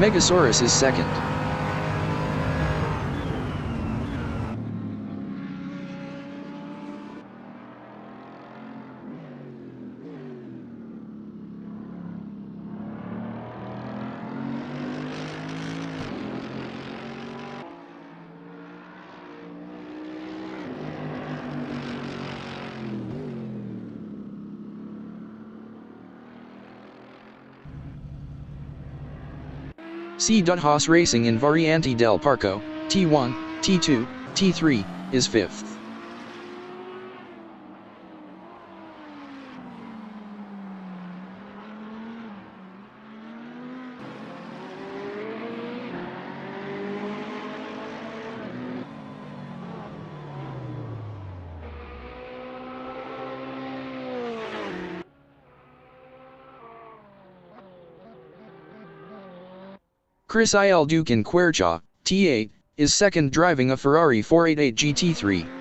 Megasaurus is second. C.Haas Racing in Variante del Parco, T1, T2, T3, is fifth. Chris Il Duke in Quercia, T8, is second driving a Ferrari 488 GT3.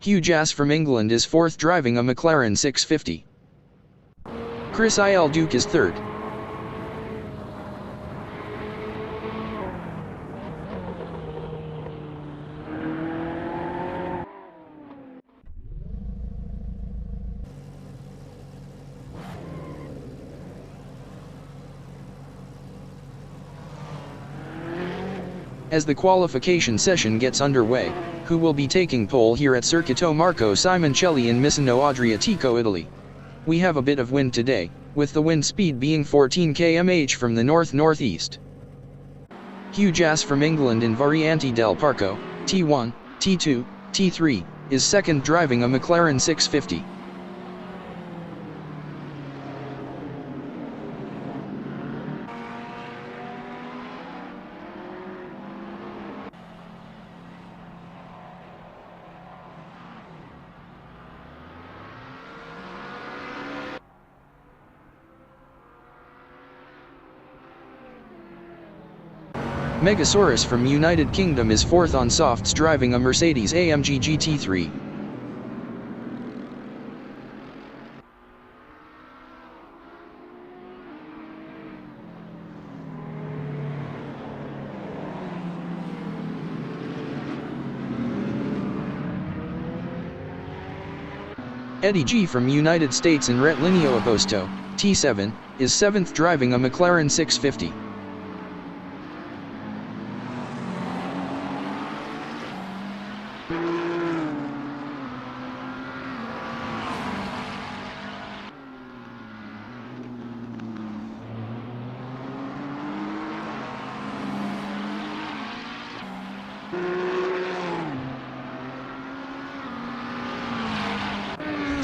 Hugh Jass from England is fourth driving a McLaren 650. Chris Il Duke is third. As the qualification session gets underway, who will be taking pole here at Circuito Marco Simoncelli in Misano, Adriatico, Italy? We have a bit of wind today, with the wind speed being 14 km/h from the north-northeast. Hugh Jass from England in Variante del Parco, T1, T2, T3, is second driving a McLaren 650. Megasaurus from United Kingdom is fourth on softs driving a Mercedes AMG GT3. Eddie G from United States in Retlineo Aposto, T7, is seventh driving a McLaren 650.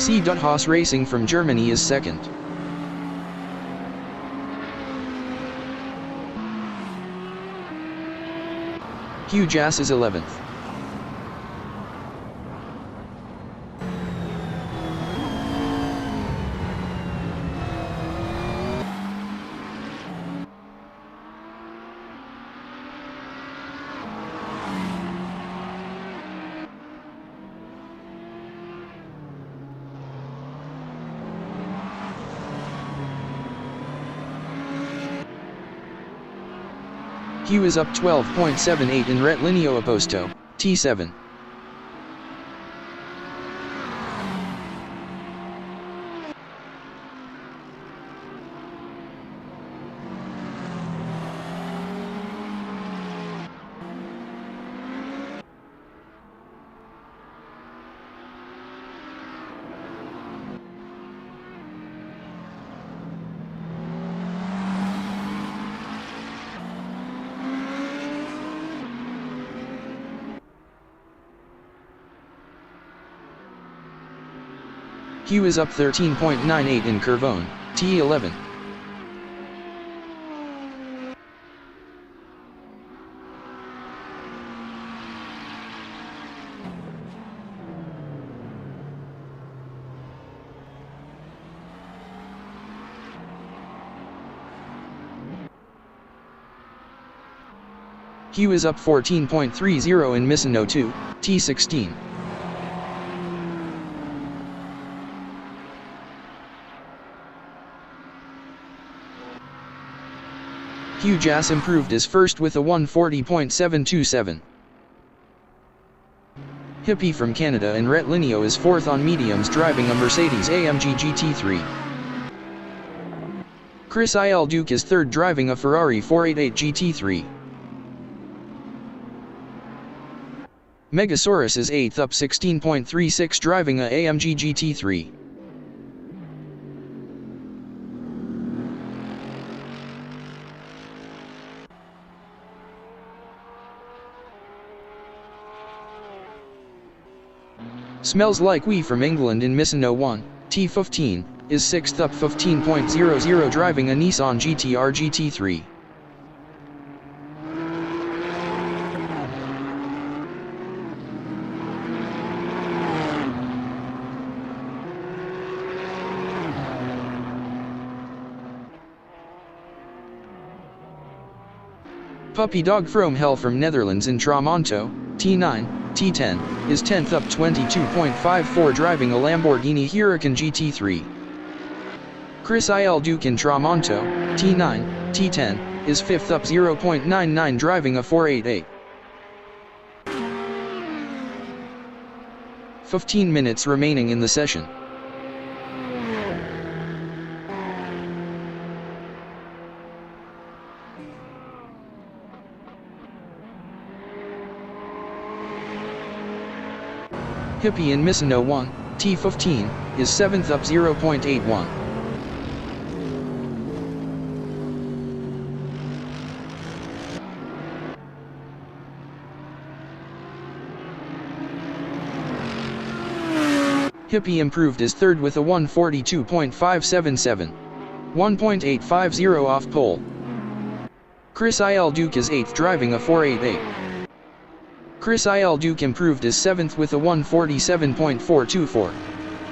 C.Haas Racing from Germany is second. Hugh Jass is 11th. Hugh is up 12.78 in Retlineo Aposto, T7. Hugh is up 13.98 in Curvone, T11. Q is up 14.30 in Misano 2, T16. Q Jas improved his first with a 140.727. Hippie from Canada and Rhett Linio is fourth on mediums driving a Mercedes-AMG GT3. Chris Il Duke is third driving a Ferrari 488 GT3. Megasaurus is 8th up 16.36 driving a AMG GT3. Smells Like We from England in Misano 1, T15, is 6th up 15.00 driving a Nissan GT-R GT3. Puppy Dog From Hell from Netherlands in Tramonto, T9, T10, is 10th up 22.54 driving a Lamborghini Huracan GT3. Chris Il Duke in Tramonto, T9, T10, is 5th up 0.99 driving a 488. 15 minutes remaining in the session. Hippie in Misano 1, T15, is 7th up 0.81. Hippie improved his third with a 142.577. 1.850 off pole. Chris Il Duke is 8th driving a 488. Chris Il Duke improved his 7th with a 147.424.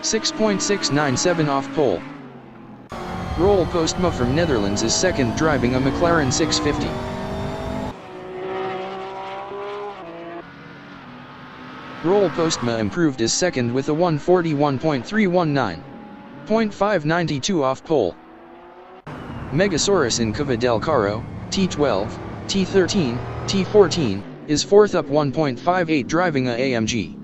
6.697 off pole. Roel Postma from Netherlands is 2nd driving a McLaren 650. Roel Postma improved his 2nd with a 141.319. 0.592 off pole. Megasaurus in Cova del Carro, T12, T13, T14, is 4th up 1.58 driving a AMG.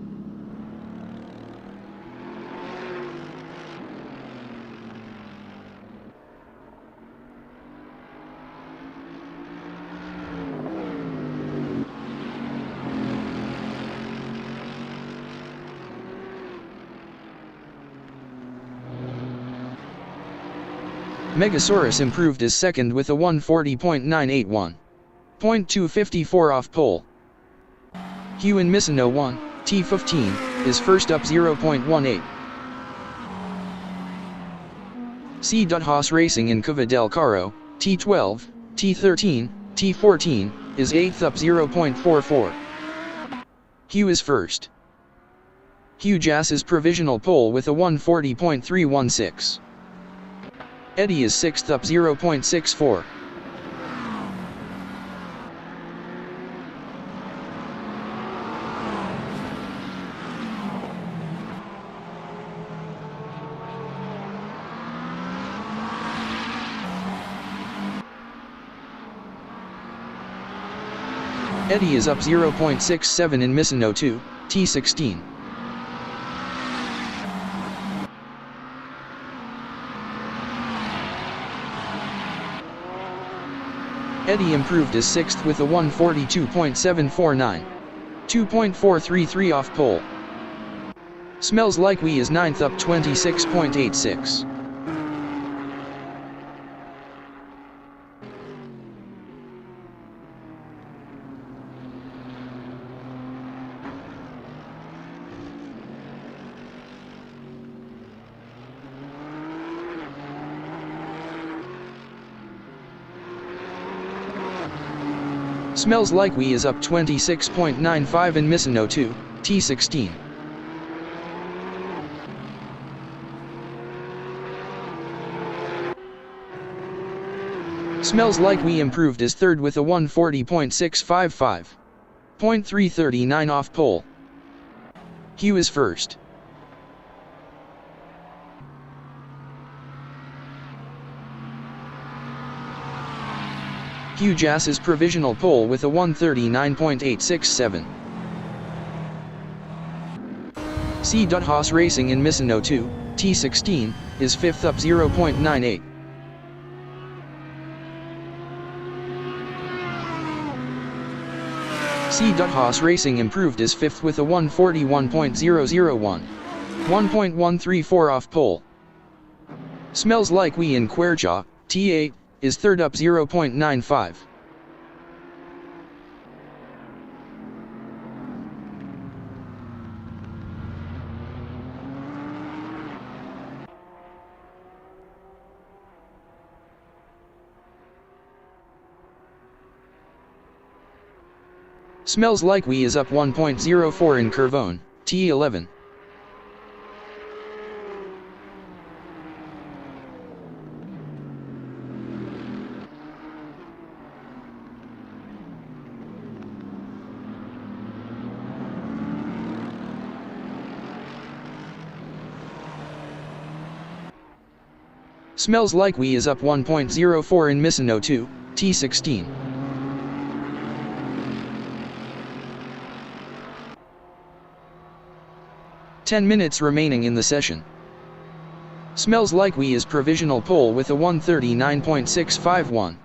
Megasaurus improved his 2nd with a 140.981. 0.254 off pole. Q in Misano 1, T15, is 1st up 0.18. C. Haas Racing in Cova del Carro, T12, T13, T14, is 8th up 0.44. Q is 1st. Q Jas is provisional pole with a 140.316. Eddie is 6th up 0.64. Eddie is up 0.67 in Misano 2, T16. Eddie improved his 6th with a 142.749. 2.433 off pole. Smells Like We is 9th up 26.86. Smells Like We is up 26.95 in Misano 2, T16. Smells Like We Improved is third with a 140.655. 0.339 off pole. Q is first. QJAS is provisional pole with a 139.867. C.Haas Racing in Misano 2, T16, is fifth up 0.98. C.Haas Racing Improved is fifth with a 141.001. 1.134 off pole. Smells Like We in Querja, T8, is third up 0.95. Smells Like We is up 1.04 in Curvone, T11. Smells Like We is up 1.04 in Misano 2, T16. Ten minutes remaining in the session. Smells Like We is provisional pole with a 139.651.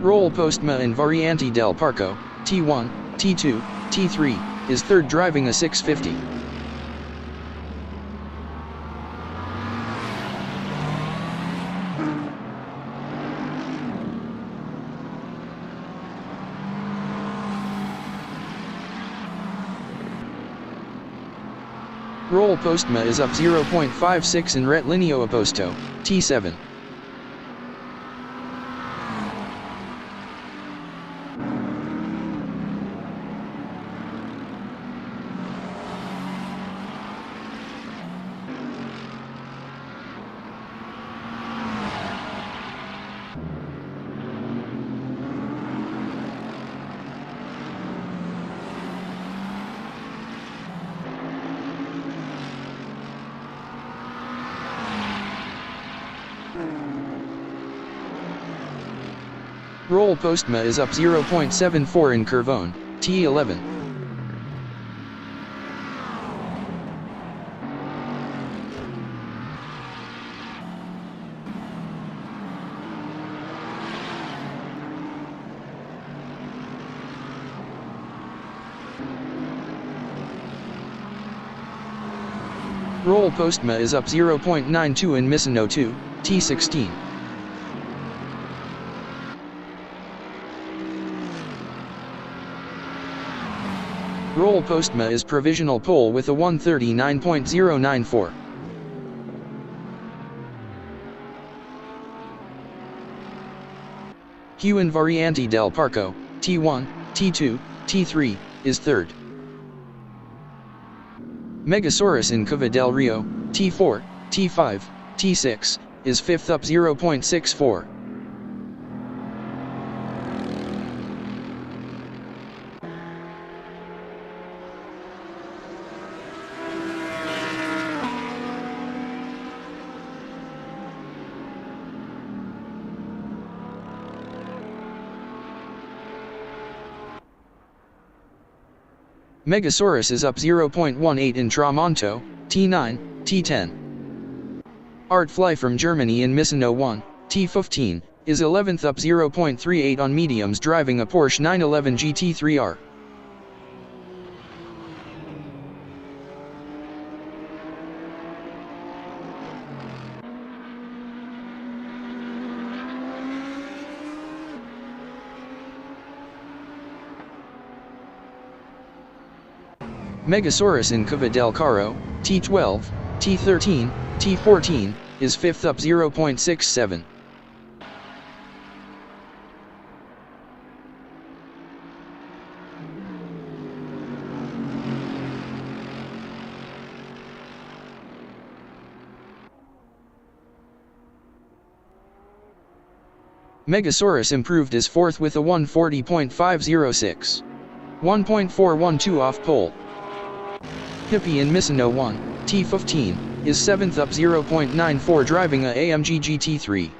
Roll Postma in Variante del Parco, T1, T2, T3, is third driving a 650. Roll Postma is up 0.56 in Retlineo Opposto, T7. Roll Postma is up 0.74 in Curvone, T11. Roll Postma is up 0.92 in Misano 2, T16. Roll Postma is provisional pole with a 139.094. Q in Variante del Parco, T1, T2, T3, is third. Megasaurus in Cova del Rio, T4, T5, T6, is fifth up 0.64. Megasaurus is up 0.18 in Tramonto, T9, T10. Artfly from Germany in Misano 1, T15, is 11th up 0.38 on mediums driving a Porsche 911 GT3R. Megasaurus in Cova del Caro, T12, T13, T14, is fifth up 0.67. Megasaurus improved is 4th with a 140.506. 1.412 off pole. Hippie in Misano 1, T15, is 7th up 0.94 driving a AMG GT3.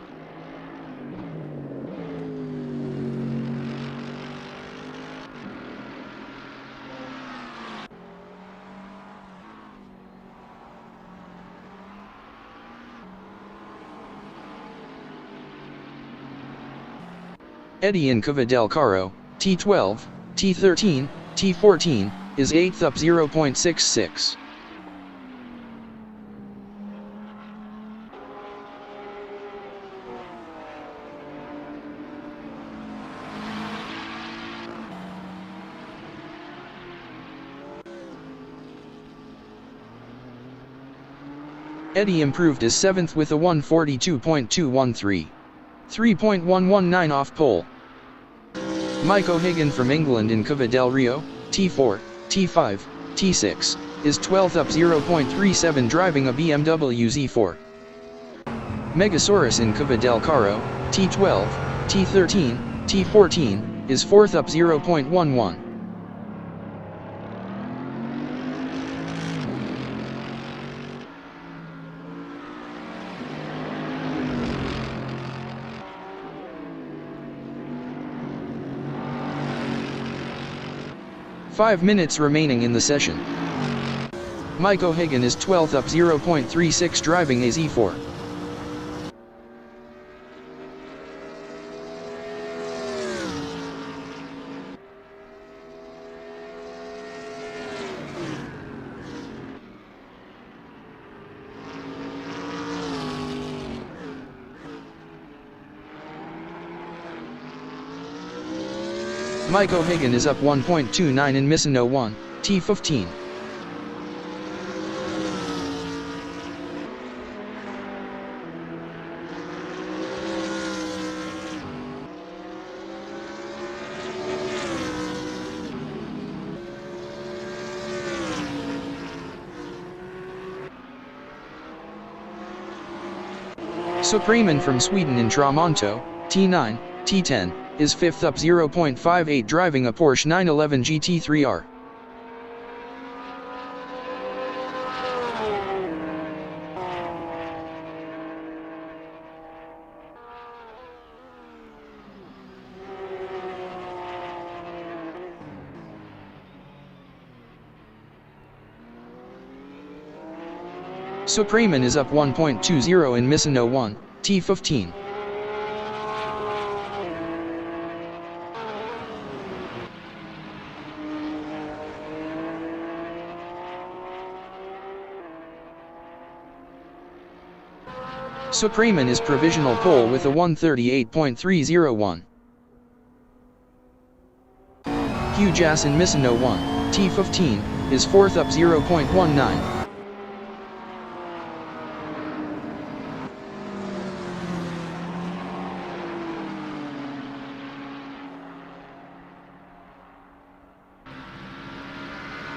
Eddie in Cava del Caro, T12, T13, T14, is 8th up 0.66. Eddie improved is 7th with a 142.213. 3.119 off pole. Mike O'Hagan from England in Cava del Rio, T4, T5, T6, is 12th up 0.37 driving a BMW Z4. Megasaurus in Cava del Caro, T12, T13, T14, is 4th up 0.11. Five minutes remaining in the session. Mike O'Hagan is 12th up 0.36 driving a Z4. Mike O'Hagan is up 1.29 in Misano 1, T15. Supreman from Sweden in Tramonto, T9, T10, is 5th up 0.58 driving a Porsche 911 GT3R. Supreman is up 1.20 in Misano 1, T15. Supreman is provisional pole with a 138.301. Hugh Jass in Misano 1, T15, is 4th up 0.19.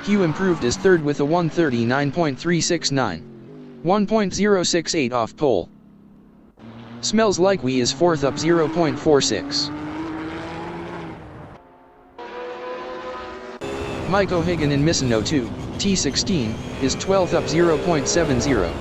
Hugh improved is 3rd with a 139.369. 1.068 off pole. Smells Like We is 4th up 0.46. Mike O'Hagan in Misano 2, T16, is 12th up 0.70.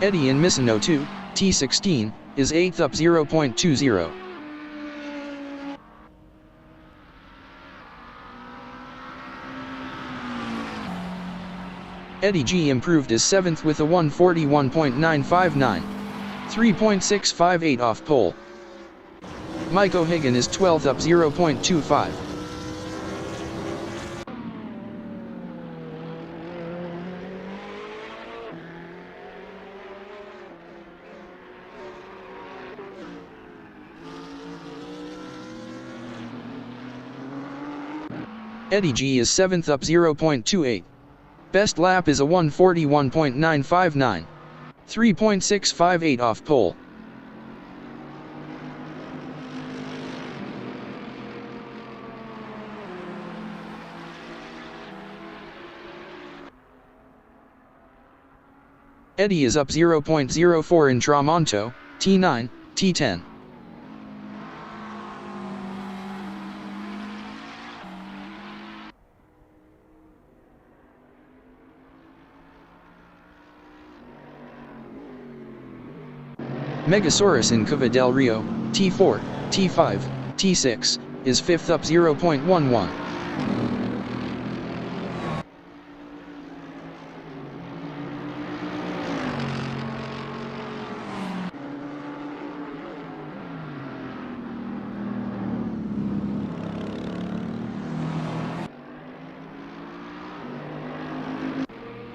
Eddie in Misano 2, T16, is 8th up 0.20. Eddie G improved is 7th with a 141.959. 3.658 off pole. Mike O'Hagan is 12th up 0.25. Eddie G is 7th up 0.28. Best lap is a 141.959. 3.658 off pole. Eddy is up 0.04 in Tramonto, T9, T10. Megasaurus in Cova del Rio, T4, T5, T6, is 5th up 0.11.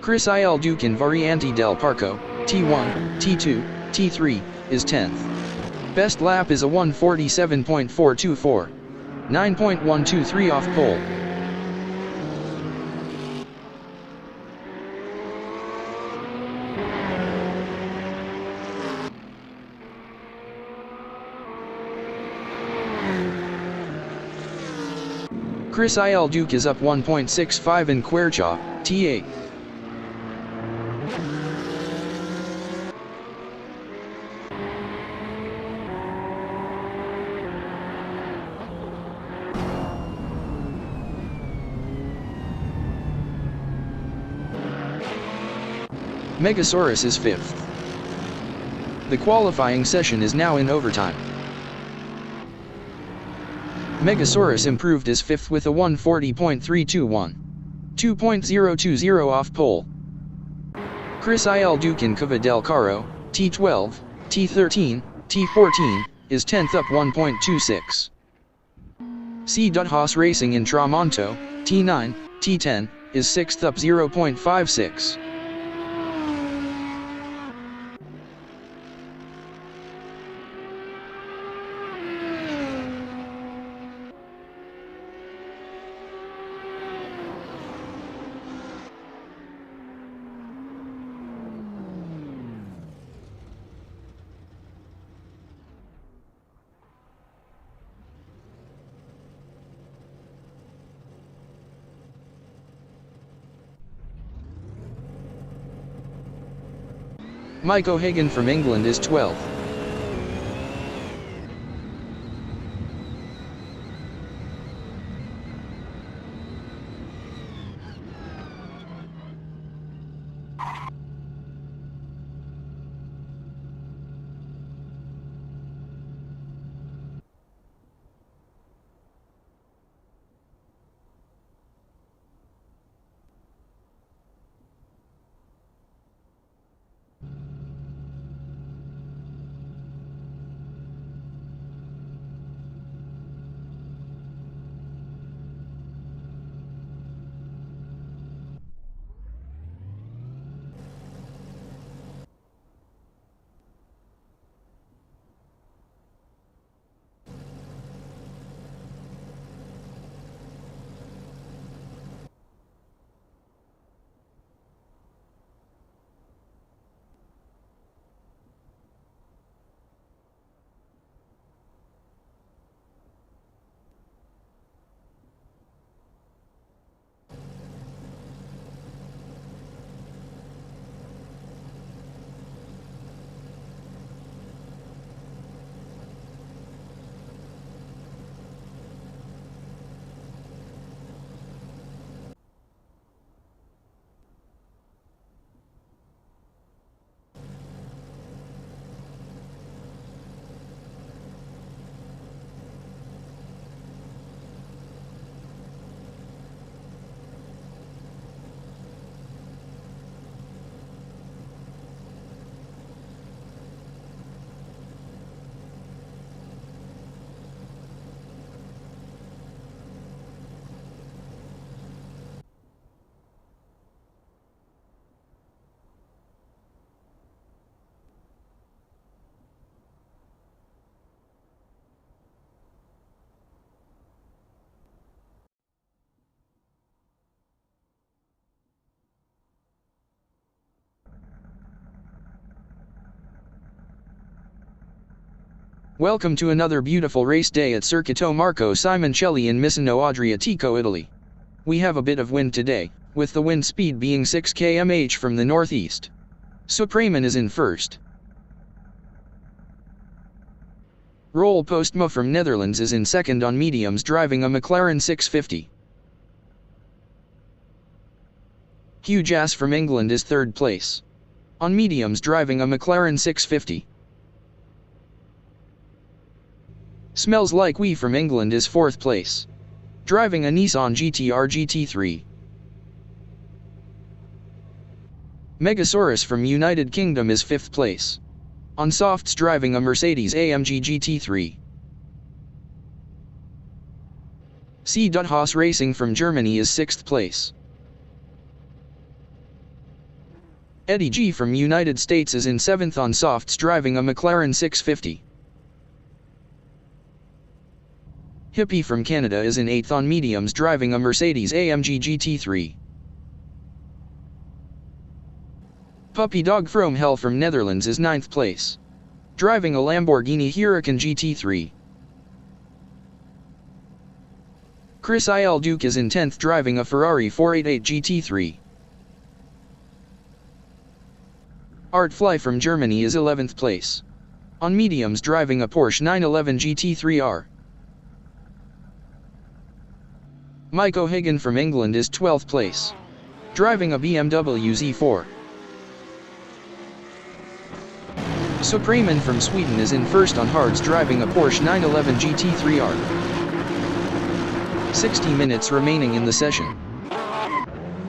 Chris Il Duque in Variante del Parco, T1, T2, T3, is 10th. Best lap is a 1:47.424. 9.123 off pole. Chris Il Duque is up 1.65 in Quercia, T8. Megasaurus is 5th. The qualifying session is now in overtime. Megasaurus improved as 5th with a 1:40.321. 2.020 off pole. Chris Il Duque in Cova del Caro, T12, T13, T14, is 10th up 1.26. C. Haas Racing in Tramonto, T9, T10, is 6th up 0.56. Mike O'Hagan from England is 12th. Welcome to another beautiful race day at Circuito Marco Simoncelli in Misano, Adriatico, Italy. We have a bit of wind today, with the wind speed being 6 km/h from the northeast. Supreman is in first. Roel Postma from Netherlands is in second on mediums driving a McLaren 650. Hugh Jass from England is third place. On mediums driving a McLaren 650. Smells Like We from England is fourth place. Driving a Nissan GT-R GT3. Megasaurus from United Kingdom is fifth place. On softs driving a Mercedes-AMG GT3. C.Haas Racing from Germany is sixth place. Eddie G from United States is in seventh on softs driving a McLaren 650. Hippie from Canada is in eighth on mediums driving a Mercedes-AMG GT3. Puppy Dog from Hell from Netherlands is ninth place. Driving a Lamborghini Huracan GT3. Chris Il Duke is in 10th driving a Ferrari 488 GT3. Art Fly from Germany is 11th place. On mediums driving a Porsche 911 GT3R. Mike O'Hagan from England is 12th place. Driving a BMW Z4. Supreman from Sweden is in first on hards driving a Porsche 911 GT3R. 60 minutes remaining in the session.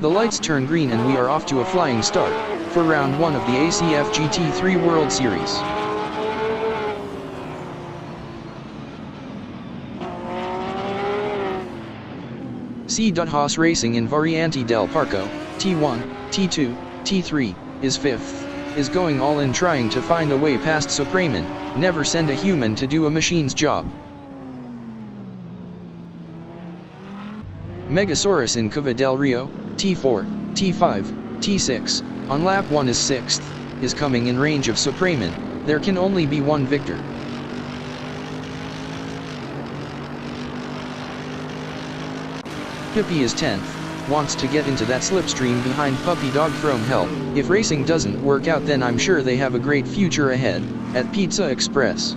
The lights turn green and we are off to a flying start for round 1 of the ACF GT3 World Series. C.Haas Racing in Variante del Parco, T1, T2, T3, is fifth. Is going all in trying to find a way past Supreman. Never send a human to do a machine's job. Megasaurus in Cuva del Rio, T4, T5, T6, on lap 1 is 6th, is coming in range of Supreman. There can only be one victor. Hippie is 10th. Wants to get into that slipstream behind Puppy Dog from Hell. If racing doesn't work out, then I'm sure they have a great future ahead at Pizza Express.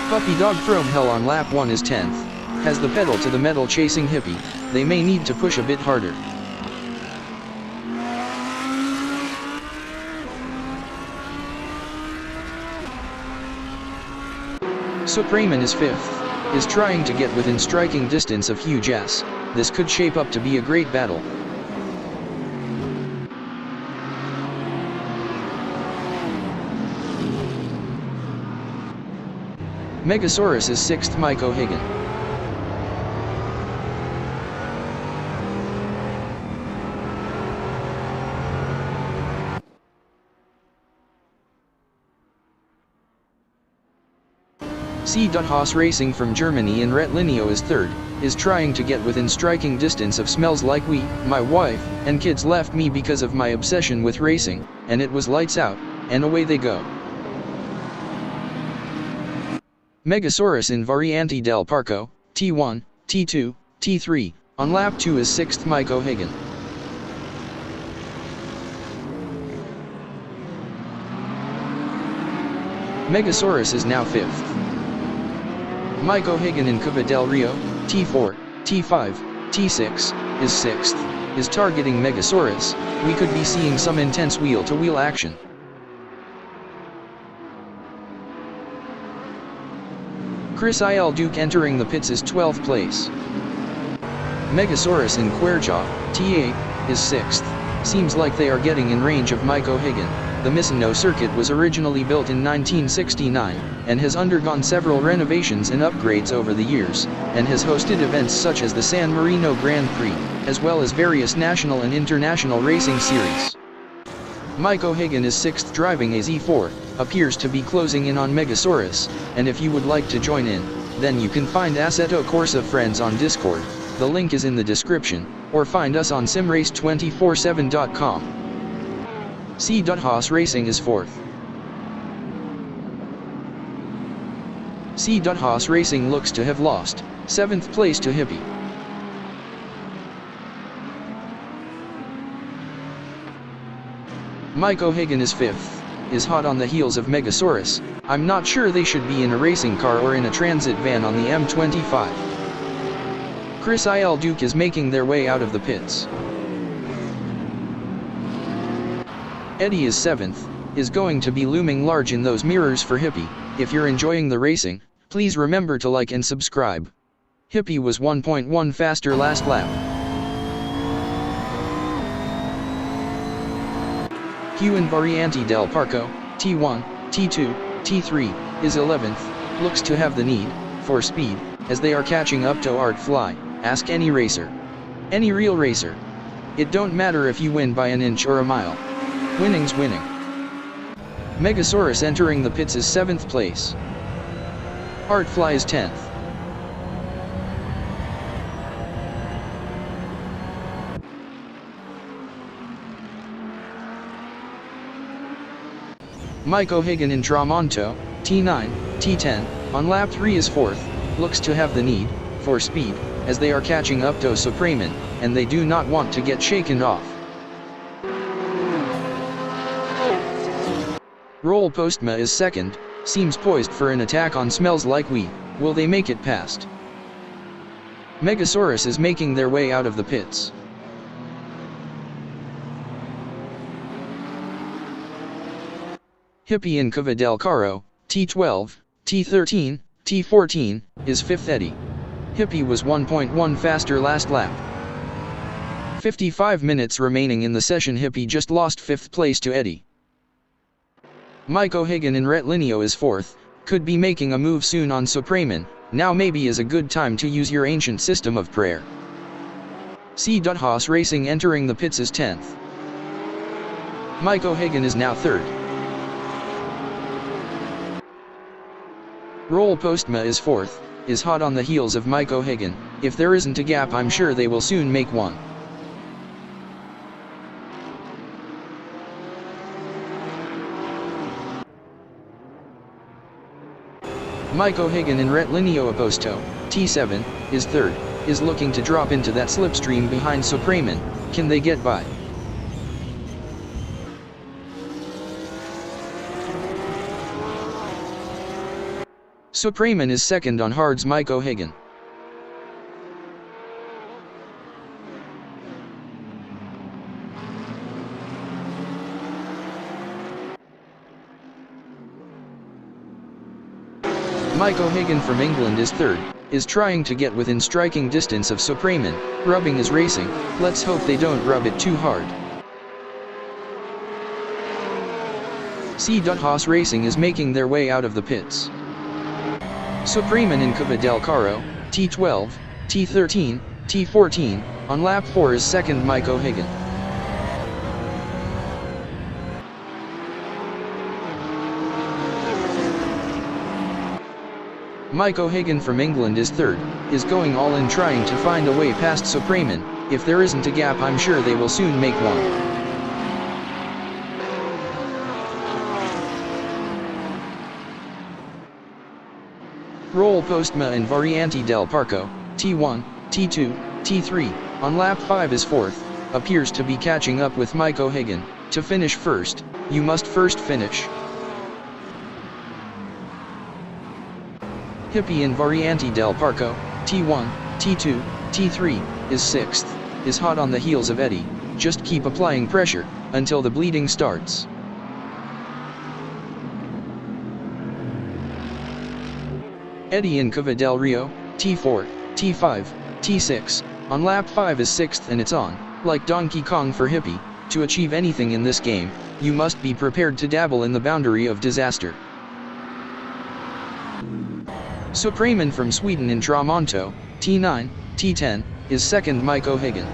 Puppy Dog from Hell on lap 1 is 10th. Has the pedal to the metal chasing Hippie. They may need to push a bit harder. Supreman is fifth. Is trying to get within striking distance of Hugh Jass. This could shape up to be a great battle. Megasaurus is sixth. Mike O'Hagan. C.Haas Racing from Germany in Retlinio is third, is trying to get within striking distance of Smells Like We. My wife and kids left me because of my obsession with racing, and it was lights out, and away they go. Megasaurus in Variante del Parco, T1, T2, T3, on lap 2 is 6th. Mike O'Hagan. Megasaurus is now 5th. Mike O'Hagan in Cuva del Rio, T4, T5, T6, is 6th, is targeting Megasaurus. We could be seeing some intense wheel-to-wheel action. Chris Il Duke entering the pits is 12th place. Megasaurus in Querja, T8, is 6th. Seems like they are getting in range of Mike O'Hagan. The Misano circuit was originally built in 1969, and has undergone several renovations and upgrades over the years, and has hosted events such as the San Marino Grand Prix, as well as various national and international racing series. Mike O'Hagan is 6th driving a Z4, appears to be closing in on Megasaurus, and if you would like to join in, then you can find AssettoCorsaFriends on Discord, the link is in the description, or find us on simrace247.com. C.Haas Racing is 4th. C.Haas Racing looks to have lost 7th place to Hippie. Mike O'Hagan is 5th, is hot on the heels of Megasaurus. I'm not sure they should be in a racing car or in a transit van on the M25. Chris Il Duke is making their way out of the pits. Eddie is 7th, is going to be looming large in those mirrors for Hippie. If you're enjoying the racing, please remember to like and subscribe. Hippie was 1.1 faster last lap. Huan Variante del Parco, T1, T2, T3, is 11th, looks to have the need for speed, as they are catching up to Art Fly. Ask any racer. Any real racer. It don't matter if you win by an inch or a mile. Winning's winning. Megasaurus entering the pits is 7th place. Art Fly is 10th. Mike O'Hagan in Tramonto, T9, T10, on lap 3 is 4th, looks to have the need for speed, as they are catching up to Supreman, and they do not want to get shaken off. Roll Postma is 2nd, seems poised for an attack on Smells Like We. Will they make it past? Megasaurus is making their way out of the pits. Hippie in Cava del Caro, T12, T13, T14, is 5th. Eddie. Hippie was 1.1 faster last lap. 55 minutes remaining in the session. Hippie just lost 5th place to Eddie. Mike O'Hagan in Retlineo is 4th, could be making a move soon on Supreman. Now maybe is a good time to use your ancient system of prayer. C. Haas Racing entering the pits is 10th. Mike O'Hagan is now 3rd. Roll Postma is 4th, is hot on the heels of Mike O'Hagan. If there isn't a gap, I'm sure they will soon make one. Mike O'Hagan in Retlineo Aposto, T7, is 3rd, is looking to drop into that slipstream behind Supreman. Can they get by? Supreman is 2nd on Hard's Mike O'Hagan. Mike O'Hagan from England is 3rd, is trying to get within striking distance of Supreman. Rubbing is racing, let's hope they don't rub it too hard. C. Haas Racing is making their way out of the pits. Supreman in Cava del Caro, T12, T13, T14, on lap 4 is 2nd. Mike O'Hagan. Mike O'Hagan from England is 3rd, is going all in trying to find a way past Supreman. If there isn't a gap, I'm sure they will soon make one. Roll Postma and Variante del Parco, T1, T2, T3, on lap 5 is 4th, appears to be catching up with Mike O'Hagan. To finish first, you must first finish. Hippie in Variante del Parco, T1, T2, T3, is 6th, is hot on the heels of Eddie. Just keep applying pressure until the bleeding starts. Eddie in Cava del Rio, T4, T5, T6, on lap 5 is 6th, and it's on, like Donkey Kong for Hippie. To achieve anything in this game, you must be prepared to dabble in the boundary of disaster. Supreman from Sweden in Tramonto, T9, T10, is 2nd. Mike O'Hagan.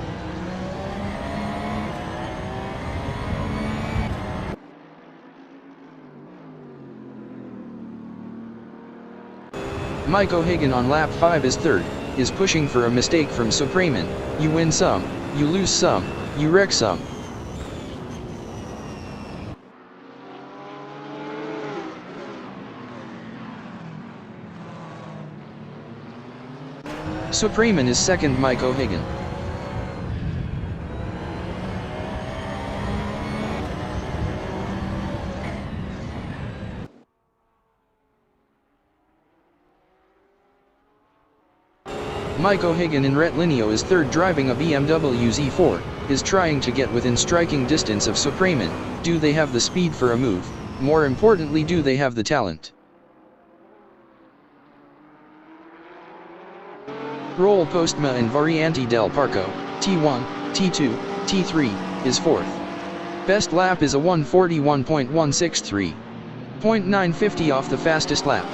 Mike O'Hagan on lap 5 is 3rd, is pushing for a mistake from Supreman. You win some, you lose some, you wreck some. Supreman is 2nd. Mike O'Hagan. Mike O'Hagan in Retlineo is third, driving a BMW Z4, is trying to get within striking distance of Supremen. Do they have the speed for a move? More importantly, do they have the talent? Roll Postma in Variante del Parco, T1, T2, T3, is fourth. Best lap is a 141.163. 0.950 off the fastest lap.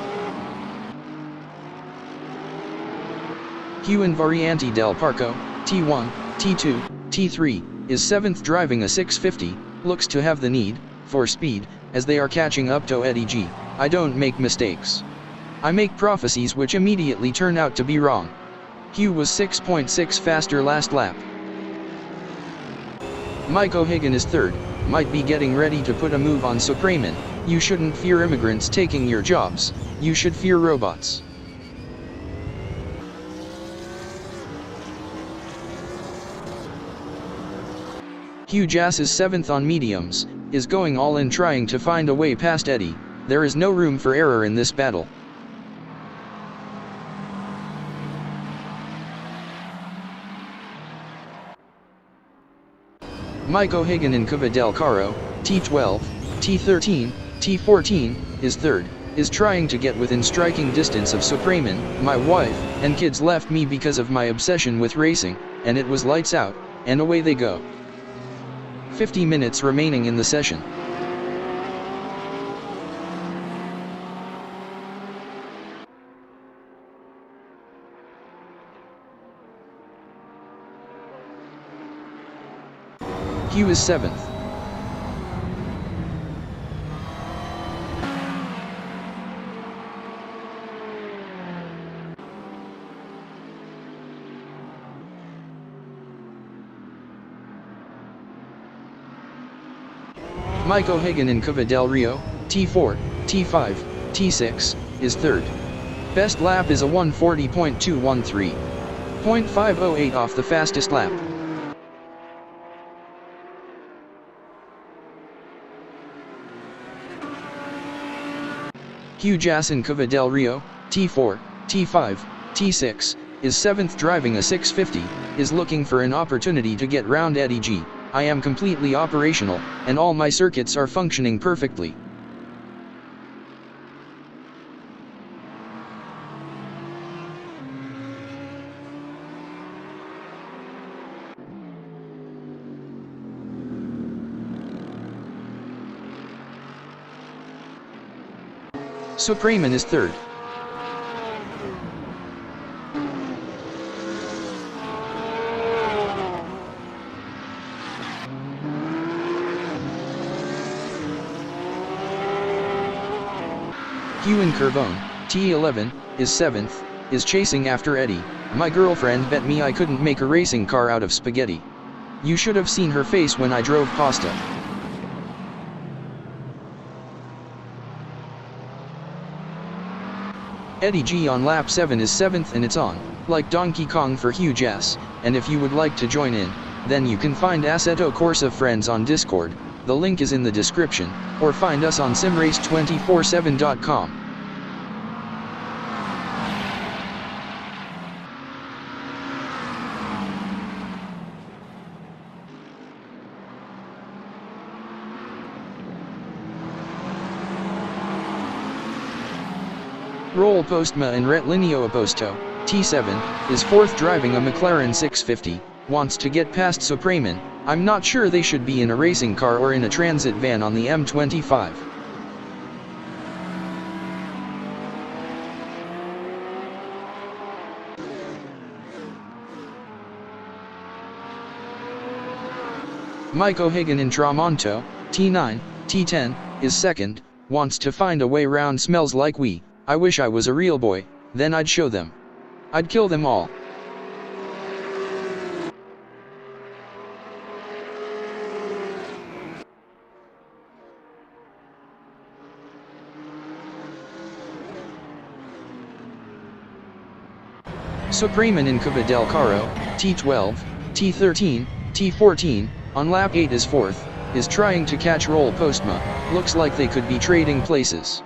Hugh in Variante del Parco, T1, T2, T3, is 7th, driving a 650, looks to have the need for speed, as they are catching up to Eddie G. I don't make mistakes. I make prophecies which immediately turn out to be wrong. Hugh was 6.6 faster last lap. Mike O'Hagan is third, might be getting ready to put a move on Supremen. You shouldn't fear immigrants taking your jobs, you should fear robots. Hugh Jass is 7th on mediums, is going all in trying to find a way past Eddie. There is no room for error in this battle. Mike O'Hagan in Cuva del Caro, T12, T13, T14, is third, is trying to get within striking distance of Supremen. My wife and kids left me because of my obsession with racing, and it was lights out, and away they go. 50 minutes remaining in the session. Hugh is 7th. Mike O'Hagan in Cuva del Rio, T4, T5, T6, is third. Best lap is a 140.213. 0.508 off the fastest lap. Hugh Jass in Cuva del Rio, T4, T5, T6, is 7th, driving a 650, is looking for an opportunity to get round Eddie G. I am completely operational, and all my circuits are functioning perfectly. Supremen is third. Hugh in Curvone, T11, is 7th, is chasing after Eddie. My girlfriend bet me I couldn't make a racing car out of spaghetti. You should have seen her face when I drove pasta. Eddie G on lap 7 is 7th, and it's on, like Donkey Kong for Hugh Jass, and if you would like to join in, then you can find AssettoCorsaFriends on Discord, the link is in the description, or find us on simrace247.com. Roll Postma in Retlineo Aposto, T7, is 4th, driving a McLaren 650, wants to get past Supremen. I'm not sure they should be in a racing car or in a transit van on the M25. Mike O'Hagan in Tramonto, T9, T10, is 2nd, wants to find a way round Smells Like We. I wish I was a real boy, then I'd show them. I'd kill them all. Supremen in Cuva del Caro, T12, T13, T14, on lap 8 is 4th, is trying to catch Roll Postma, looks like they could be trading places.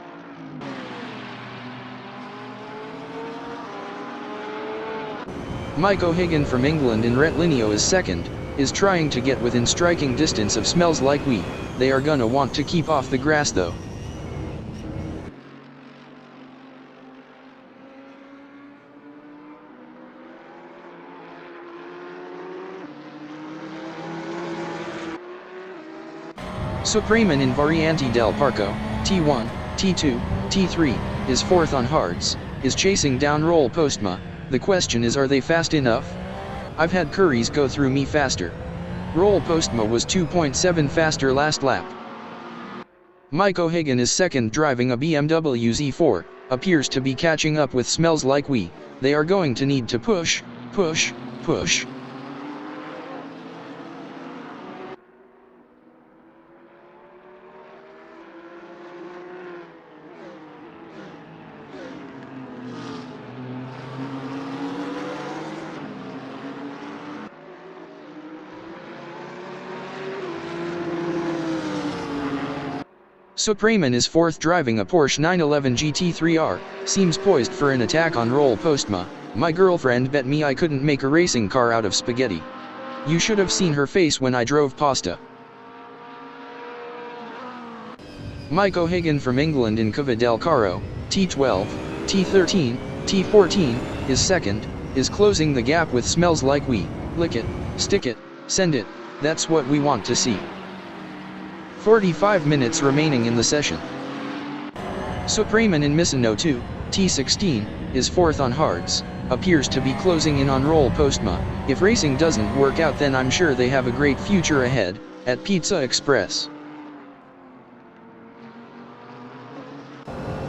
Mike O'Hagan from England in Retlineo is second, is trying to get within striking distance of Smells Like We. They are gonna want to keep off the grass though. Supreman in Variante del Parco, T1, T2, T3, is fourth on hards, is chasing down Roll Postma. The question is, are they fast enough? I've had Curries go through me faster. Roll Postma was 2.7 faster last lap. Mike O'Hagan is second driving a BMW Z4, appears to be catching up with Smells Like We. They are going to need to push, push, push. Supreman is fourth driving a Porsche 911 GT3R, seems poised for an attack on Roll Postma. My girlfriend bet me I couldn't make a racing car out of spaghetti. You should have seen her face when I drove pasta. Mike O'Hagan from England in Cava del Carro, T12, T13, T14, is second, is closing the gap with Smells Like We. Lick it, stick it, send it, that's what we want to see. 45 minutes remaining in the session. Supreman in Misano 2, T16, is fourth on hards, appears to be closing in on Roll Postma. If racing doesn't work out, then I'm sure they have a great future ahead, at Pizza Express.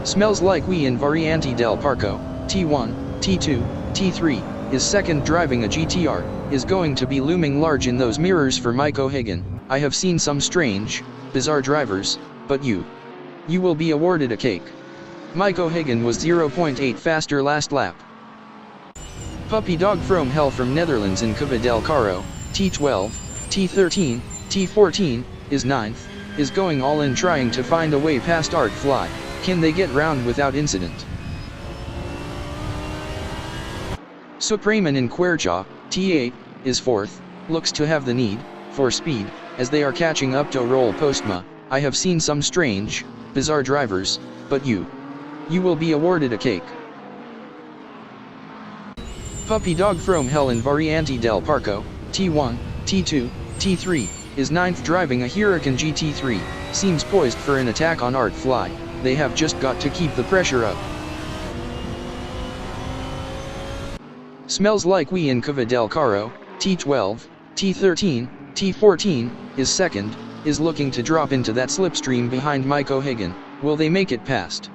Smells Like We in Variante del Parco, T1, T2, T3, is second driving a GTR, is going to be looming large in those mirrors for Mike O'Hagan. I have seen some strange, bizarre drivers, but you will be awarded a cake. Mike O'Hagan was 0.8 faster last lap. Puppy Dog from Hell from Netherlands in Cava del Carro, T12, T13, T14, is ninth, is going all in trying to find a way past Art Fly. Can they get round without incident? Supreman in Quercha, T8, is fourth, looks to have the need for speed, as they are catching up to Roll Postma. I have seen some strange, bizarre drivers, but you will be awarded a cake. Puppy Dog from Hell in Variante del Parco, T1, T2, T3, is ninth driving a Huracan GT3, seems poised for an attack on Art Fly. They have just got to keep the pressure up. Smells Like We in Cava del Carro, T12, T13, T14, is second, is looking to drop into that slipstream behind Mike O'Hagan. Will they make it past?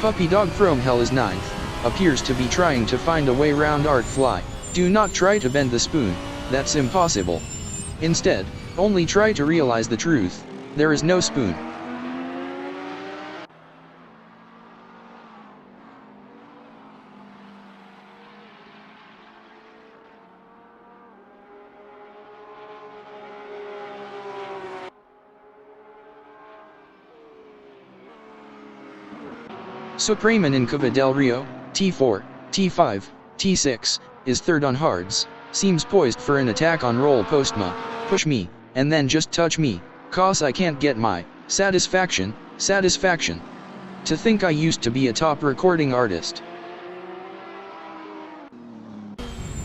Puppy Dog from Hell is ninth, appears to be trying to find a way round Art Fly. Do not try to bend the spoon, that's impossible. Instead, only try to realize the truth, there is no spoon. Supreman in Cava del Rio, T4, T5, T6, is third on hards, seems poised for an attack on Roll Postma. Push me, and then just touch me, cause I can't get my satisfaction. To think I used to be a top recording artist.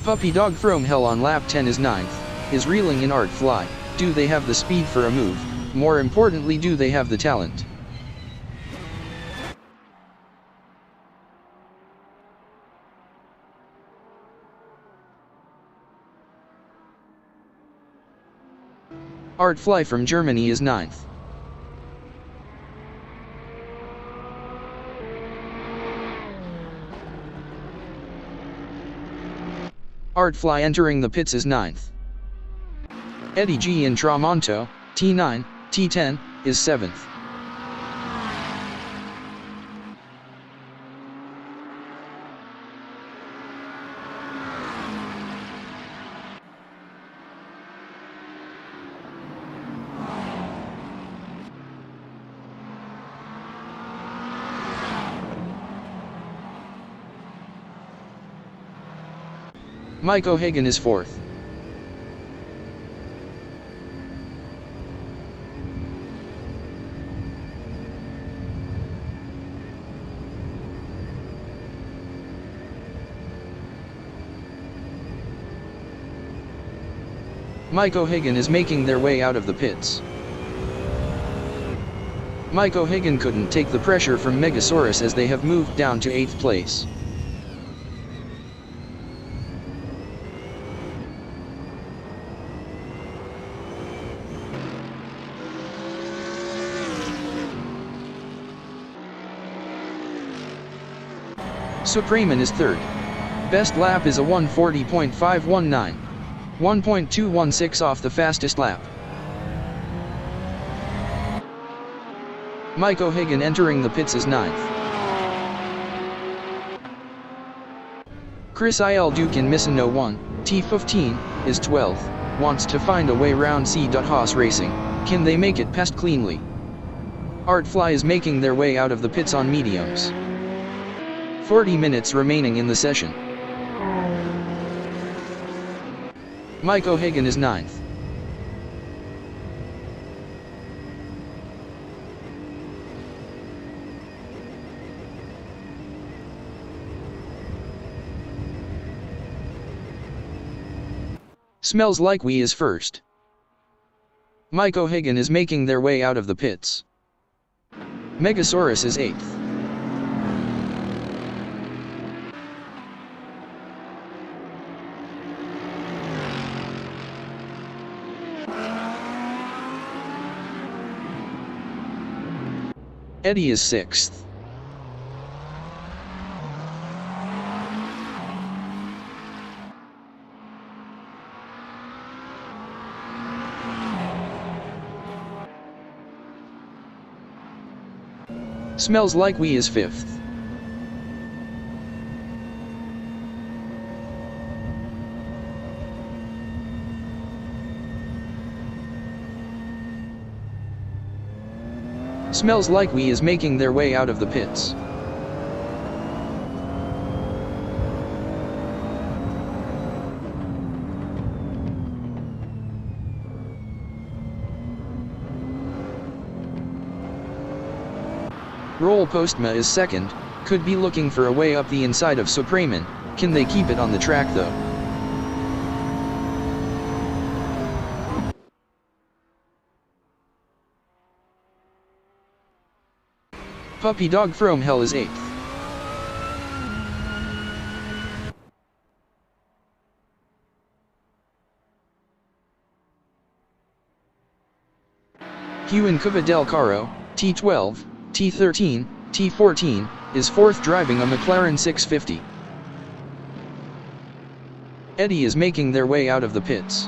Puppy Dog from Hell on lap 10 is ninth, is reeling in Art Fly. Do they have the speed for a move? More importantly, do they have the talent? Art Fly from Germany is ninth. Art Fly entering the pits is ninth. Eddie G in Tramonto, T9, T10, is seventh. Mike O'Hagan is 4th. Mike O'Hagan is making their way out of the pits. Mike O'Hagan couldn't take the pressure from Megasaurus as they have moved down to 8th place. Supreman is 3rd. Best lap is a 1:40.519. 1.216 off the fastest lap. Mike O'Hagan entering the pits is 9th. Chris Il Duke in Misano 1, T15, is 12th, wants to find a way round C. Haas Racing, can they make it past cleanly? Artfly is making their way out of the pits on mediums. 40 minutes remaining in the session. Mike O'Hagan is 9th. Smells Like We is 1st. Mike O'Hagan is making their way out of the pits. Megasaurus is 8th. Eddie is 6th. Smells Like We is 5th. Smells Like We is making their way out of the pits. Roll Postma is 2nd, could be looking for a way up the inside of Supreman, can they keep it on the track though? Puppy Dog From Hell is 8th. Hugh Cuva del Caro, T12, T13, T14, is 4th driving a McLaren 650. Eddie is making their way out of the pits.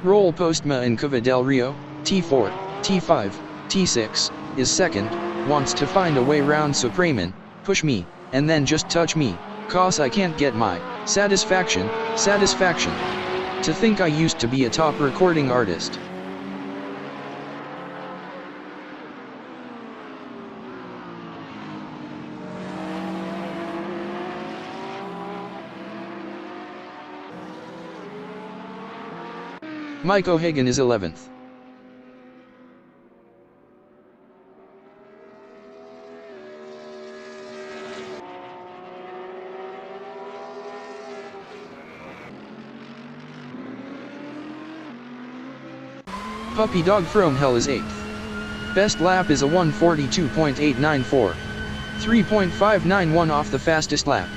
Roll Postma and Cuva del Rio, T4, T5, T6, is 2nd, wants to find a way round Supreman, push me, and then just touch me, cause I can't get my satisfaction. To think I used to be a top recording artist. Mike O'Hagan is 11th. Puppy Dog From Hell is 8th. Best lap is a 1:42.894. 3.591 off the fastest lap.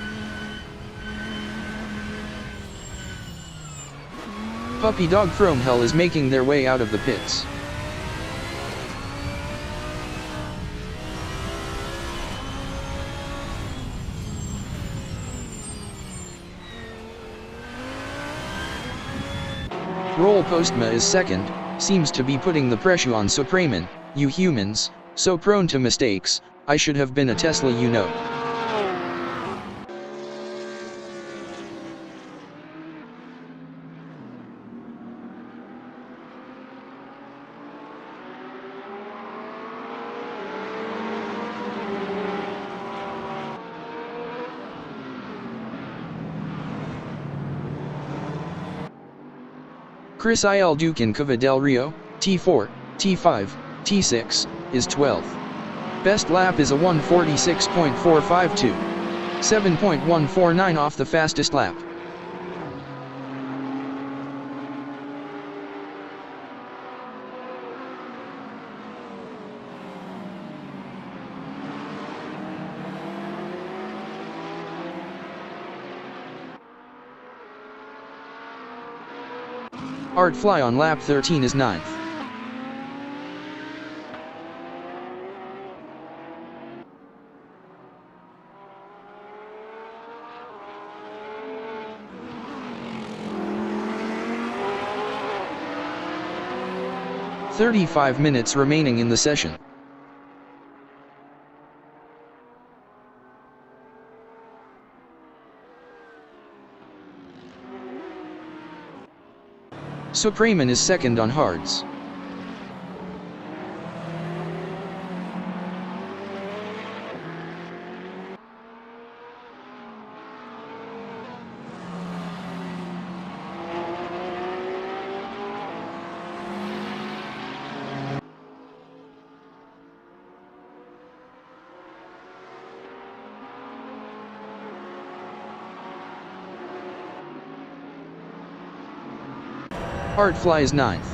Puppy Dog From Hell is making their way out of the pits. Roll Postma is 2nd, seems to be putting the pressure on Supreman, you humans, so prone to mistakes, I should have been a Tesla you know. Chris Il Duque in Cova del Rio, T4, T5, T6, is 12th. Best lap is a 1:46.452. 7.149 off the fastest lap. Art Fly on lap 13 is 9th. "35 minutes remaining in the session. Supreman is second on hards. Art Fly is 9th.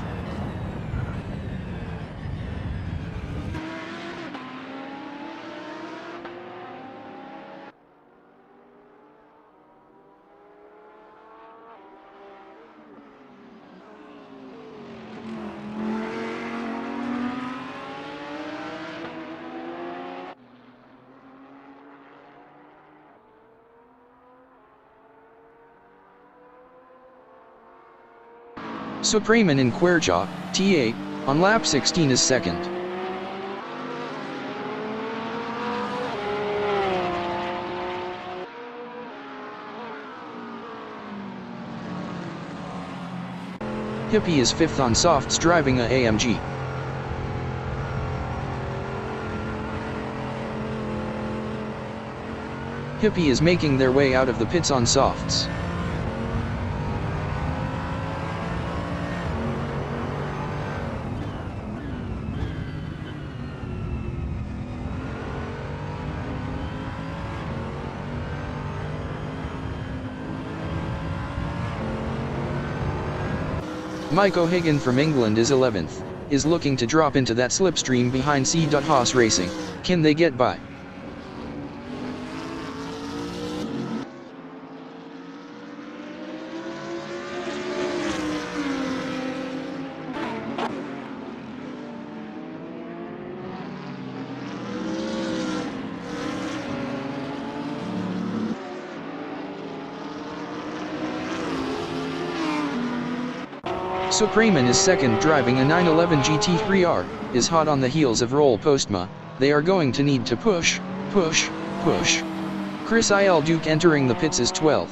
Supreman in Quercha, T8, on lap 16 is second. Hippie is 5th on softs driving a AMG. Hippie is making their way out of the pits on softs. Mike O'Hagan from England is 11th, is looking to drop into that slipstream behind C. Haas Racing. Can they get by? Supreman is second driving a 911 GT3R, is hot on the heels of Roll Postma. They are going to need to push. Chris Il Duque entering the pits is 12th.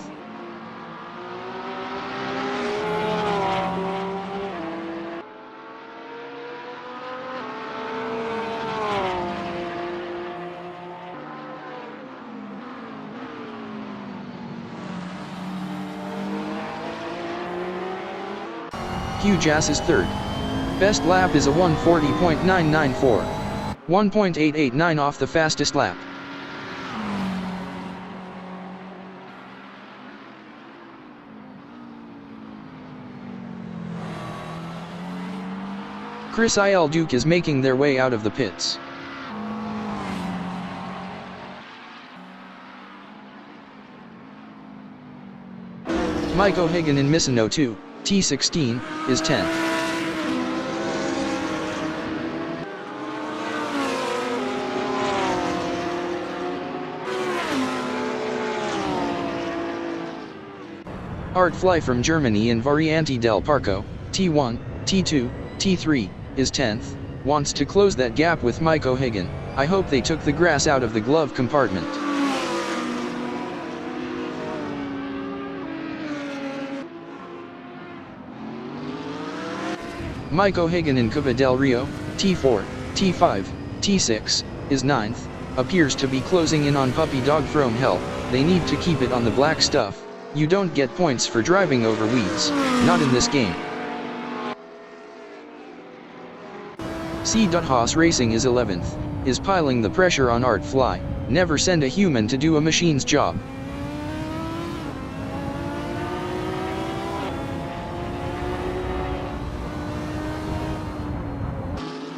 Hugh Jass is third. Best lap is a 1:40.994. 1.889 off the fastest lap. Chris Il Duque is making their way out of the pits. Mike O'Hagan in Misano 2, T16, is 10th. Art Fly from Germany in Variante del Parco, T1, T2, T3, is 10th, wants to close that gap with Mike O'Hagan. I hope they took the grass out of the glove compartment. Mike O'Hagan in Cova del Rio, T4, T5, T6, is 9th, appears to be closing in on Puppy Dog from Hell. They need to keep it on the black stuff. You don't get points for driving over weeds, not in this game. C.Haas Racing is 11th, is piling the pressure on Art Fly. Never send a human to do a machine's job.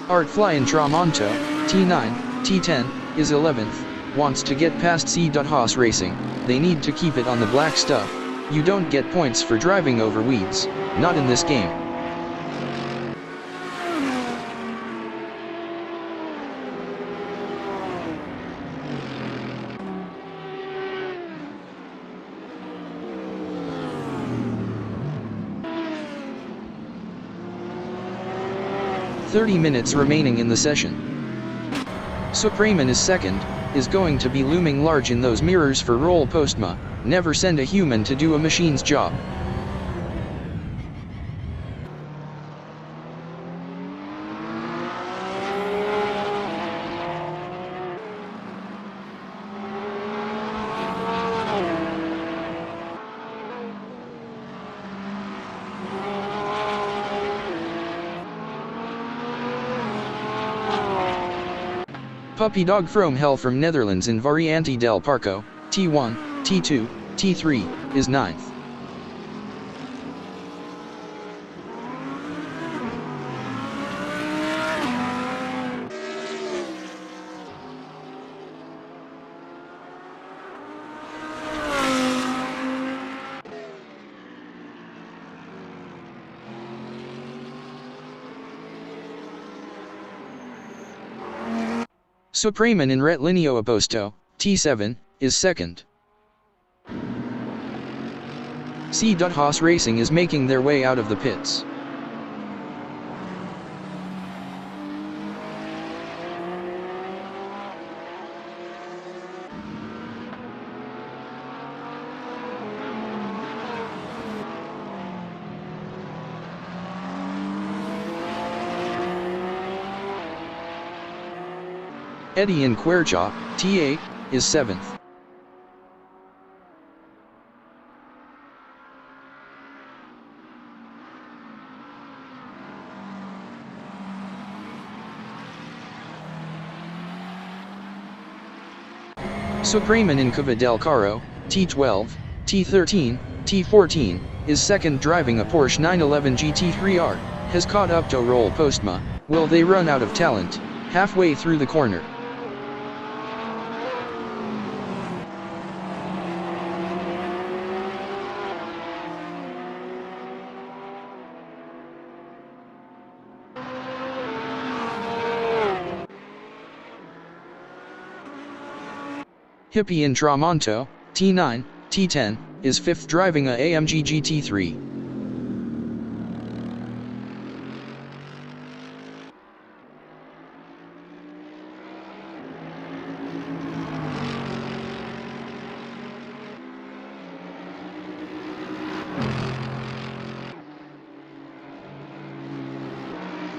Art Fly in Tramonto, T9, T10, is 11th, wants to get past C.Haas Racing. They need to keep it on the black stuff. You don't get points for driving over weeds, not in this game. Minutes remaining in the session. Supreman is second, is going to be looming large in those mirrors for roll postma. Never send a human to do a machine's job. Puppy Dog from Hell from Netherlands in Variante del Parco, T1, T2, T3, is 9th. Supreman in Retlineo Opposto, T7, is second. C.Haas Racing is making their way out of the pits. Eddie in Quercha, T8, is 7th. Supreman in Cava del Caro, T12, T13, T14, is second driving a Porsche 911 GT3R, has caught up to roll postma. Will they run out of talent, halfway through the corner? Hippie in Tramonto, T9, T10, is 5th driving a AMG GT3.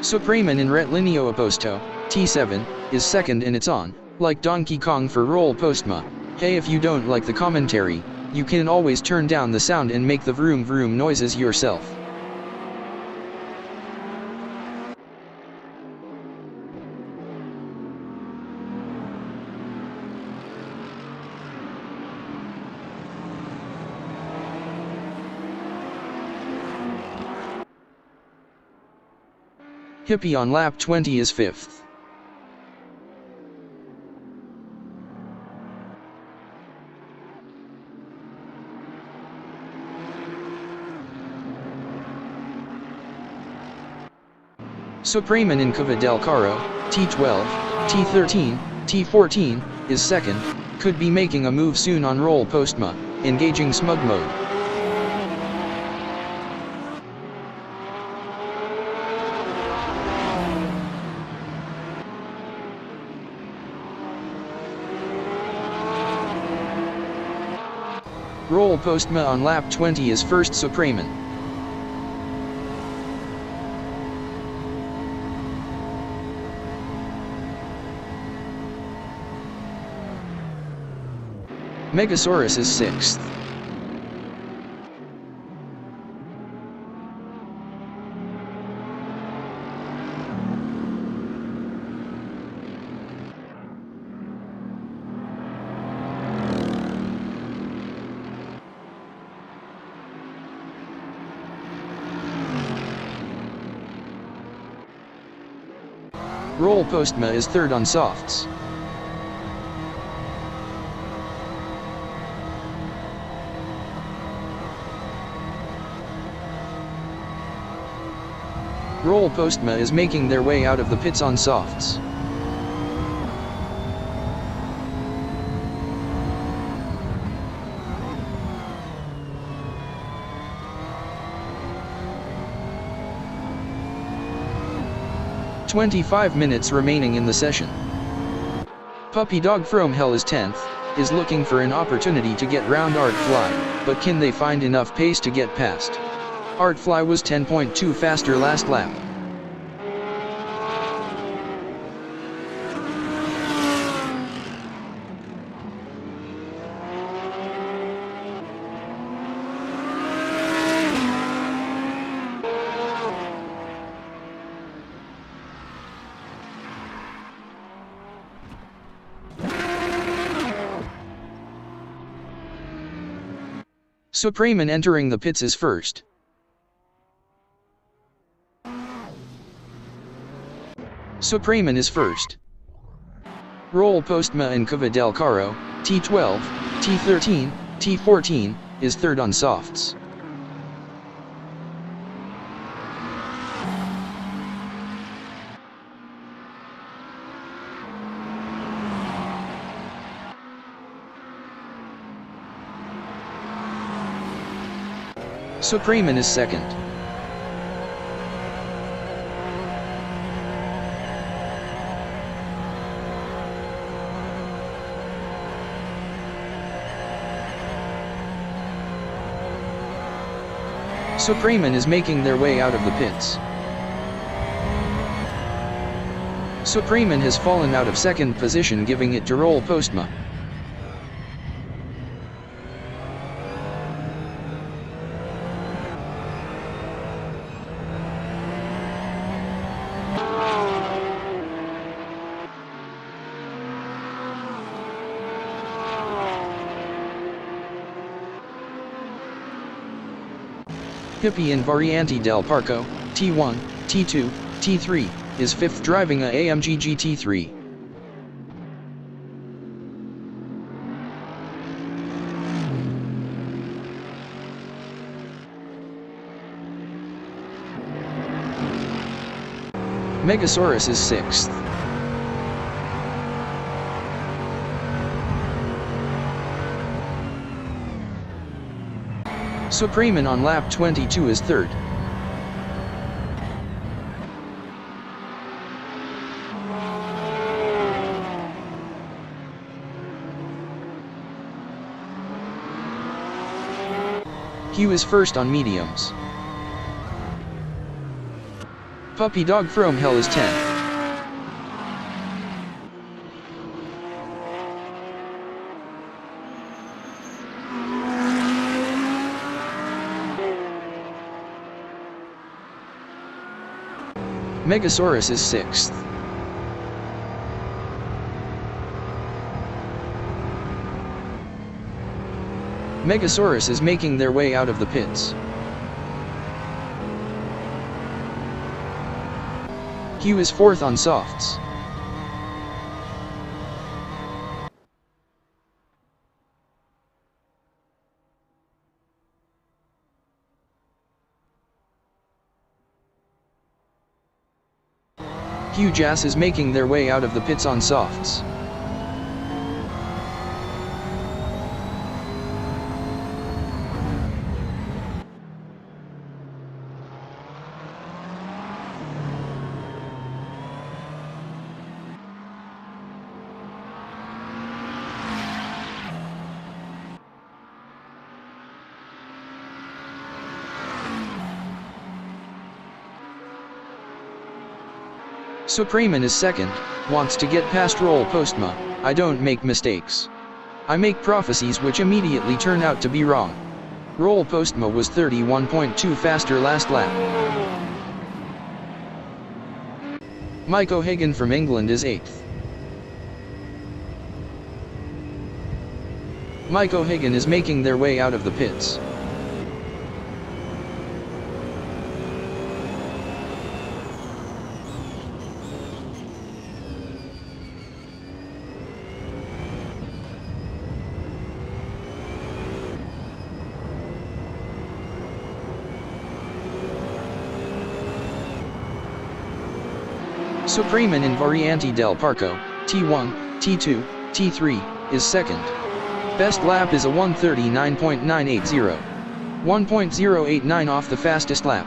Supreman in Retlineo Opposto, T7, is second and it's on, like Donkey Kong for roll postma. Hey, if you don't like the commentary, you can always turn down the sound and make the vroom vroom noises yourself. Hippie on lap 20 is 5th. Supreman in Cava del Caro, T12, T13, T14, is second, could be making a move soon on roll postma, engaging smug mode. Roll postma on lap 20 is first Supreman. Megasaurus is 6th. Roll Postma is third on softs. Roll Postma is making their way out of the pits on softs. "25 minutes remaining in the session. Puppy Dog from Hell is 10th, is looking for an opportunity to get round Artfly, but can they find enough pace to get past? Artfly was 10.2 faster last lap. Supreman entering the pits is first. Supreman is first. Roll Postma and Cava del Caro, T12, T13, T14, is third on softs. Supreman is second. Supreman is making their way out of the pits. Supreman has fallen out of second position, giving it to Roll Postma. Hippie and Variante del Parco, T1, T2, T3, is fifth driving a AMG GT3. Megasaurus is sixth. Supreman on lap 22 is third. Hugh is first on mediums. Puppy Dog from Hell is 10th. Megasaurus is sixth. Megasaurus is making their way out of the pits. Hugh is fourth on softs. Hugh Jass is making their way out of the pits on softs. Supreman is second, wants to get past Roll Postma. I don't make mistakes. I make prophecies which immediately turn out to be wrong. Roll Postma was 31.2 faster last lap. Mike O'Hagan from England is 8th. Mike O'Hagan is making their way out of the pits. Supreman in Variante del Parco, T1, T2, T3, is second. Best lap is a 1:39.980. 1.089 off the fastest lap.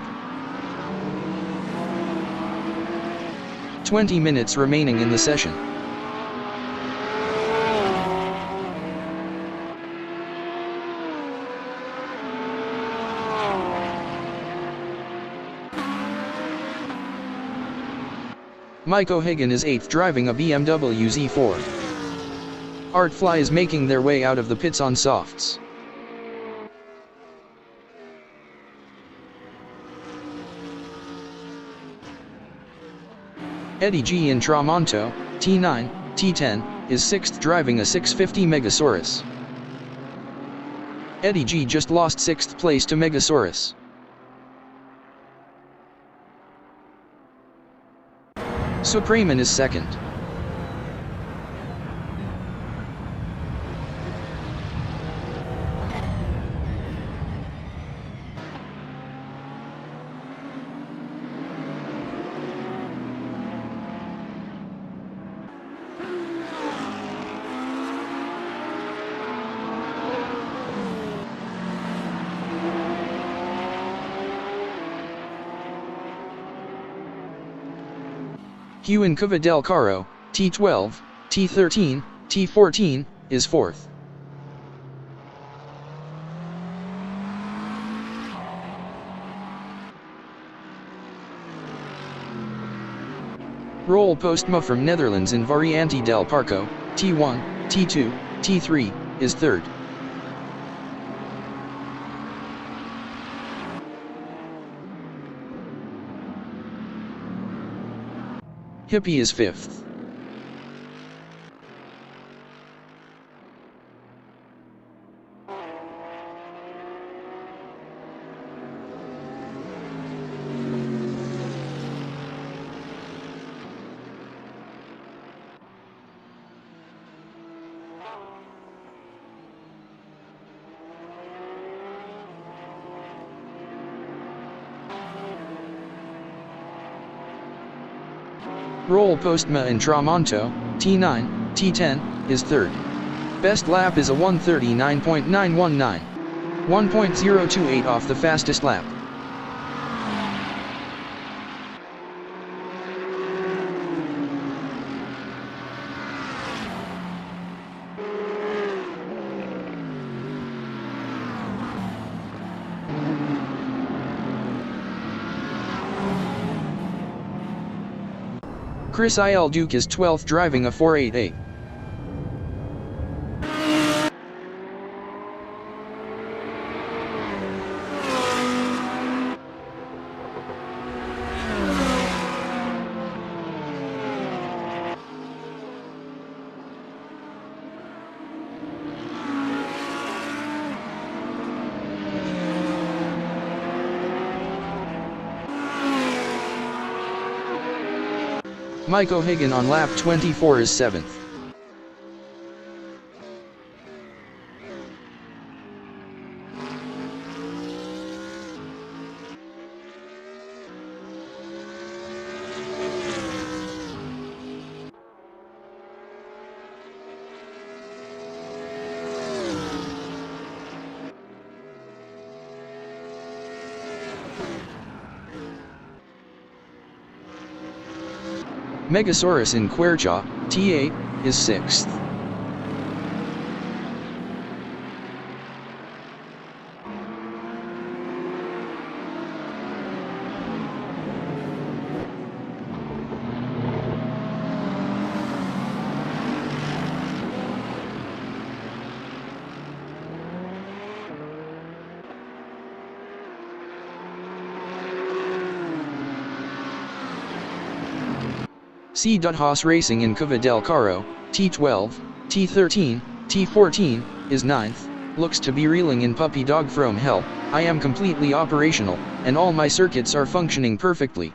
20 minutes remaining in the session. Mike O'Hagan is 8th driving a BMW Z4. Artfly is making their way out of the pits on softs. Eddie G in Tramonto, T9, T10, is 6th driving a 650 Megasaurus. Eddie G just lost 6th place to Megasaurus. Supreman is second. Hugh in Cuva del Caro, T12, T13, T14, is 4th. Roel Postma from Netherlands in Variante del Parco, T1, T2, T3, is 3rd. Hippie is 5th. Roel Postma in Tramonto, T9, T10, is 3rd. Best lap is a 1:39.919. 1.028 off the fastest lap. Chris Il Duke is 12th driving a 488. Mike O'Hagan on lap 24 is 7th. Megasaurus in Quercha, T8, is 6th. C. Haas Racing in Cuva del Caro, T12, T13, T14, is 9th, looks to be reeling in puppy dog from hell. I am completely operational, and all my circuits are functioning perfectly.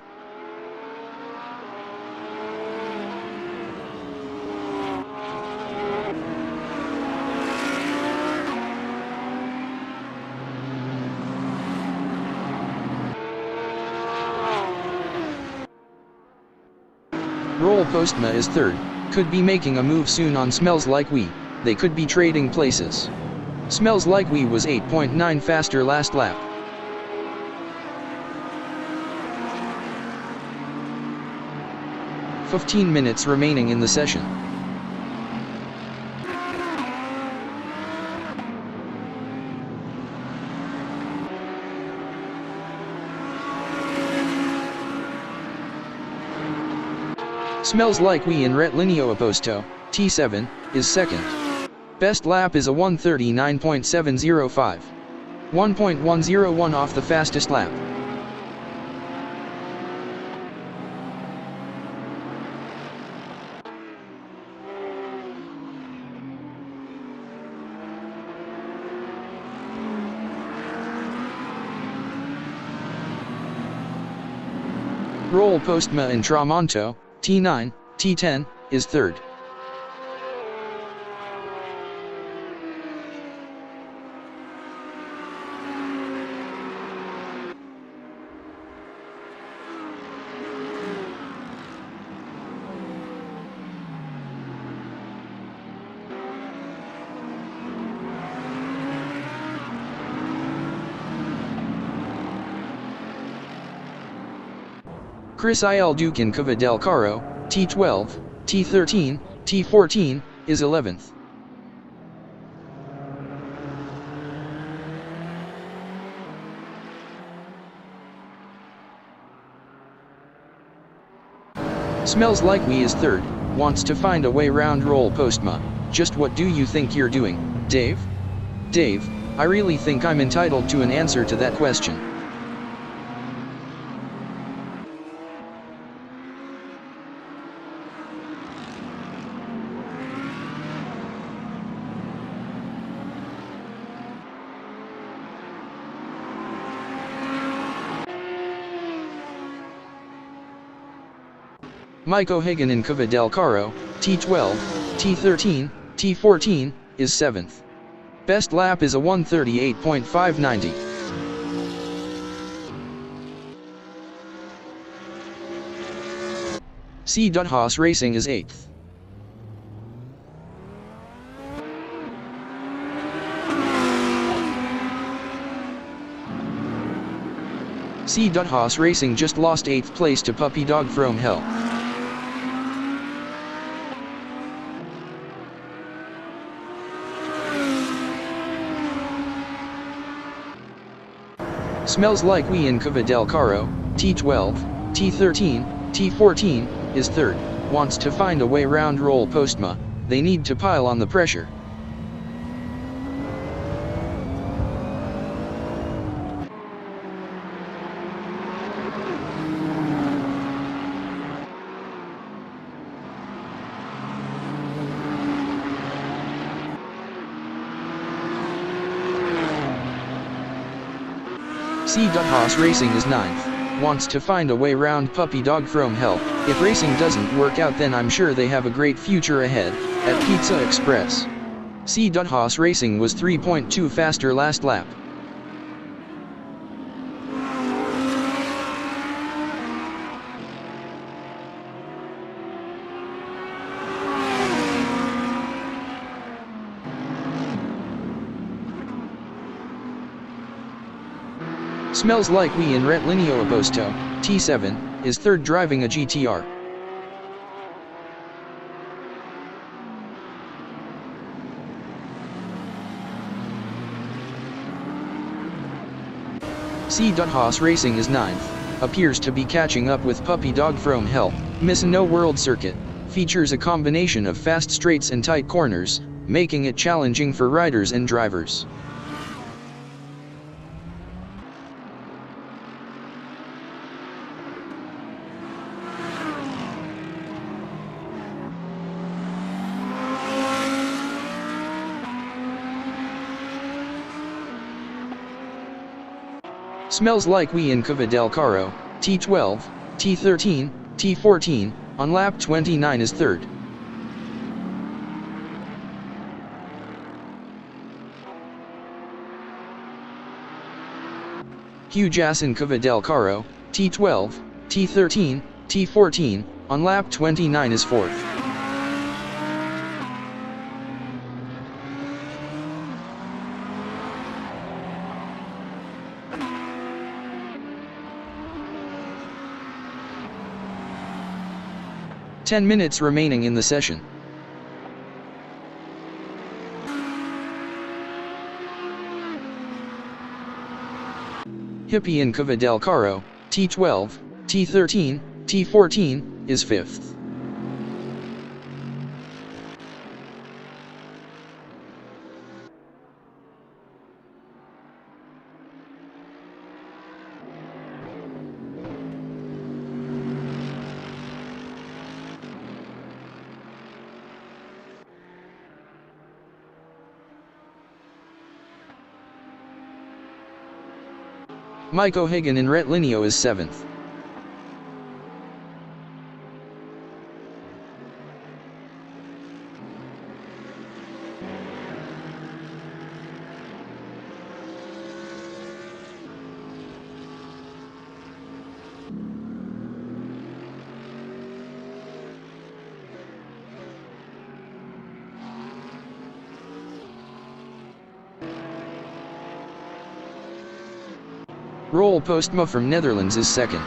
Postma is third, could be making a move soon on Smells Like We, they could be trading places. Smells Like We was 8.9 faster last lap. "15 minutes remaining in the session. Smells Like We in Retlineo Opposto, T7, is second. Best lap is a 1:39.705. 1.101 off the fastest lap. Roll Postma in Tramonto, T9, T10, is third. Chris Il Duke in Cova del Caro, T12, T13, T14, is 11th. Smells Like We is third, wants to find a way round Roll Postma. Just what do you think you're doing, Dave? Dave, I really think I'm entitled to an answer to that question. Mike O'Hagan in Cova del Caro, T12, T13, T14, is 7th. Best lap is a 1:38.590. C. Haas Racing is 8th. C. Haas Racing just lost 8th place to Puppy Dog from Hell. Smells Like We in Cova del Caro, T12, T13, T14, is third, wants to find a way round Roll Postma, they need to pile on the pressure. C. Haas Racing is 9th, wants to find a way round Puppy Dog from Hell. If racing doesn't work out, then I'm sure they have a great future ahead at Pizza Express. C. Haas Racing was 3.2 faster last lap. Smells Like We in Retlineo Opposto, T7, is third driving a GTR. C. Haas Racing is 9th, appears to be catching up with Puppy Dog from Hell. Misano World Circuit features a combination of fast straights and tight corners, making it challenging for riders and drivers. Smells Like We in Cova del Caro, T12, T13, T14, on lap 29 is third. Hugh Jass in Cova del Caro, T12, T13, T14, On lap 29 is 4th. "10 minutes remaining in the session." Hippie in Cava del Caro, T12, T13, T14, is 5th. Mike O'Hagan in Retlineo is 7th. Roel Postma from Netherlands is 2nd.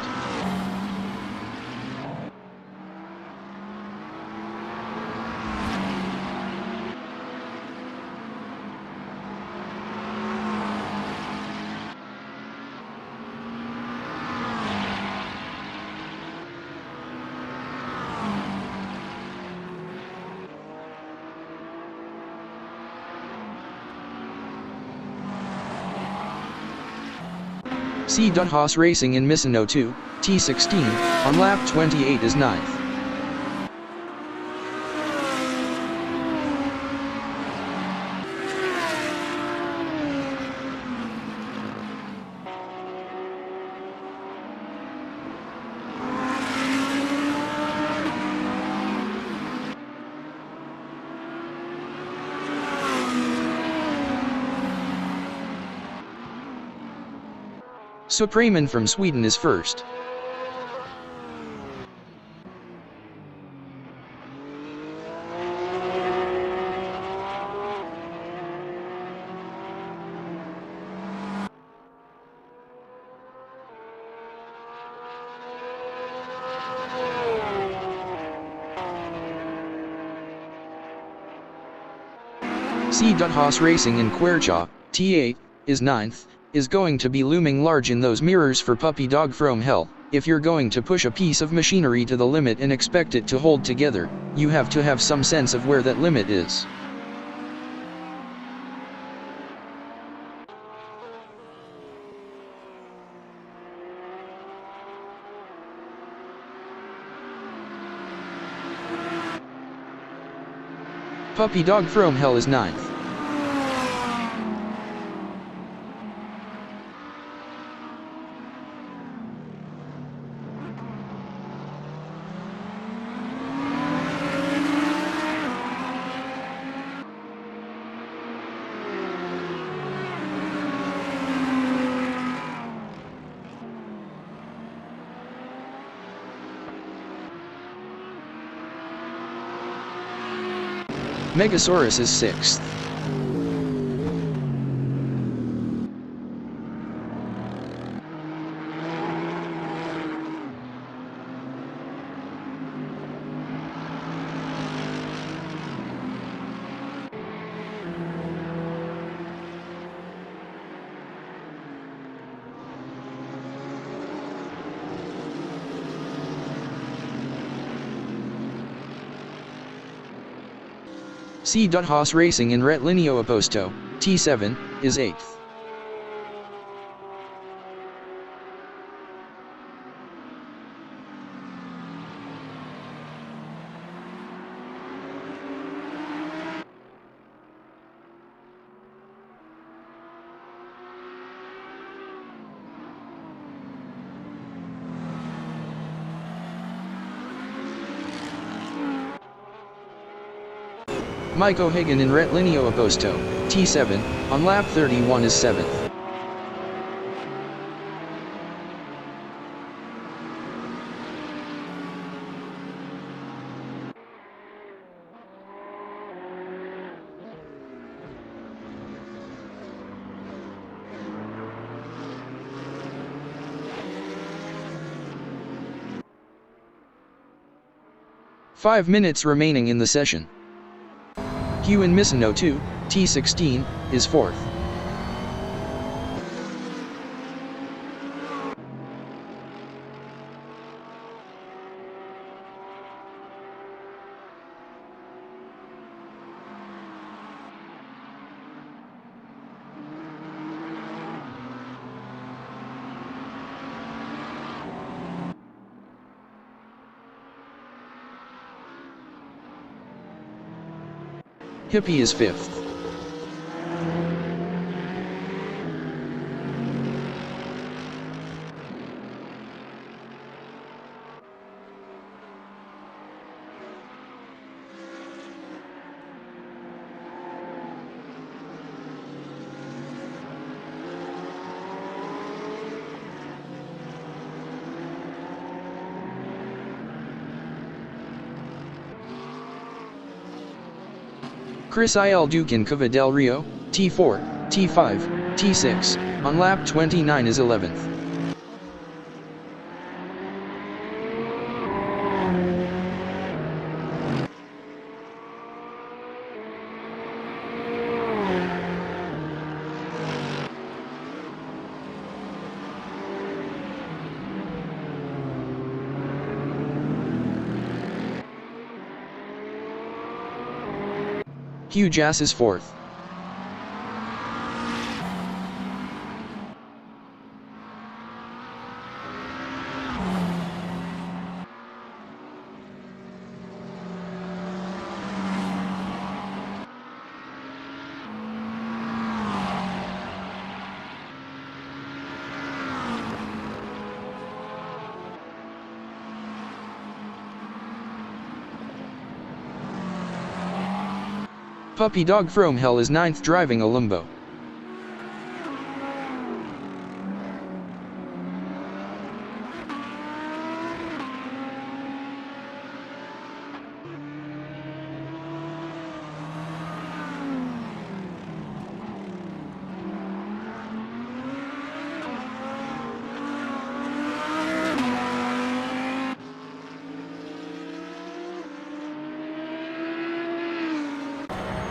C. Haas Racing in Misano 2, T16, on lap 28 is 9th. Supraiman from Sweden is 1st. C. Haas Racing in Quercha, T8, is 9th, is going to be looming large in those mirrors for Puppy Dog from Hell. If you're going to push a piece of machinery to the limit and expect it to hold together, you have to have some sense of where that limit is. Puppy Dog from Hell is 9th. Megasaurus is 6th. C. Haas Racing in Retlineo Aposto, T7, is 8th. Mike O'Hagan in Retlineo Aposto, T7, on lap 31 is 7th. 5 minutes remaining in the session. Q in Misano 2, T16, is 4th. Hippie is 5th. Chris Il Duque in Cava del Rio, T4, T5, T6, on lap 29 is 11th. Hugh Jass is 4th. Puppy Dog from Hell is 9th driving a Limbo.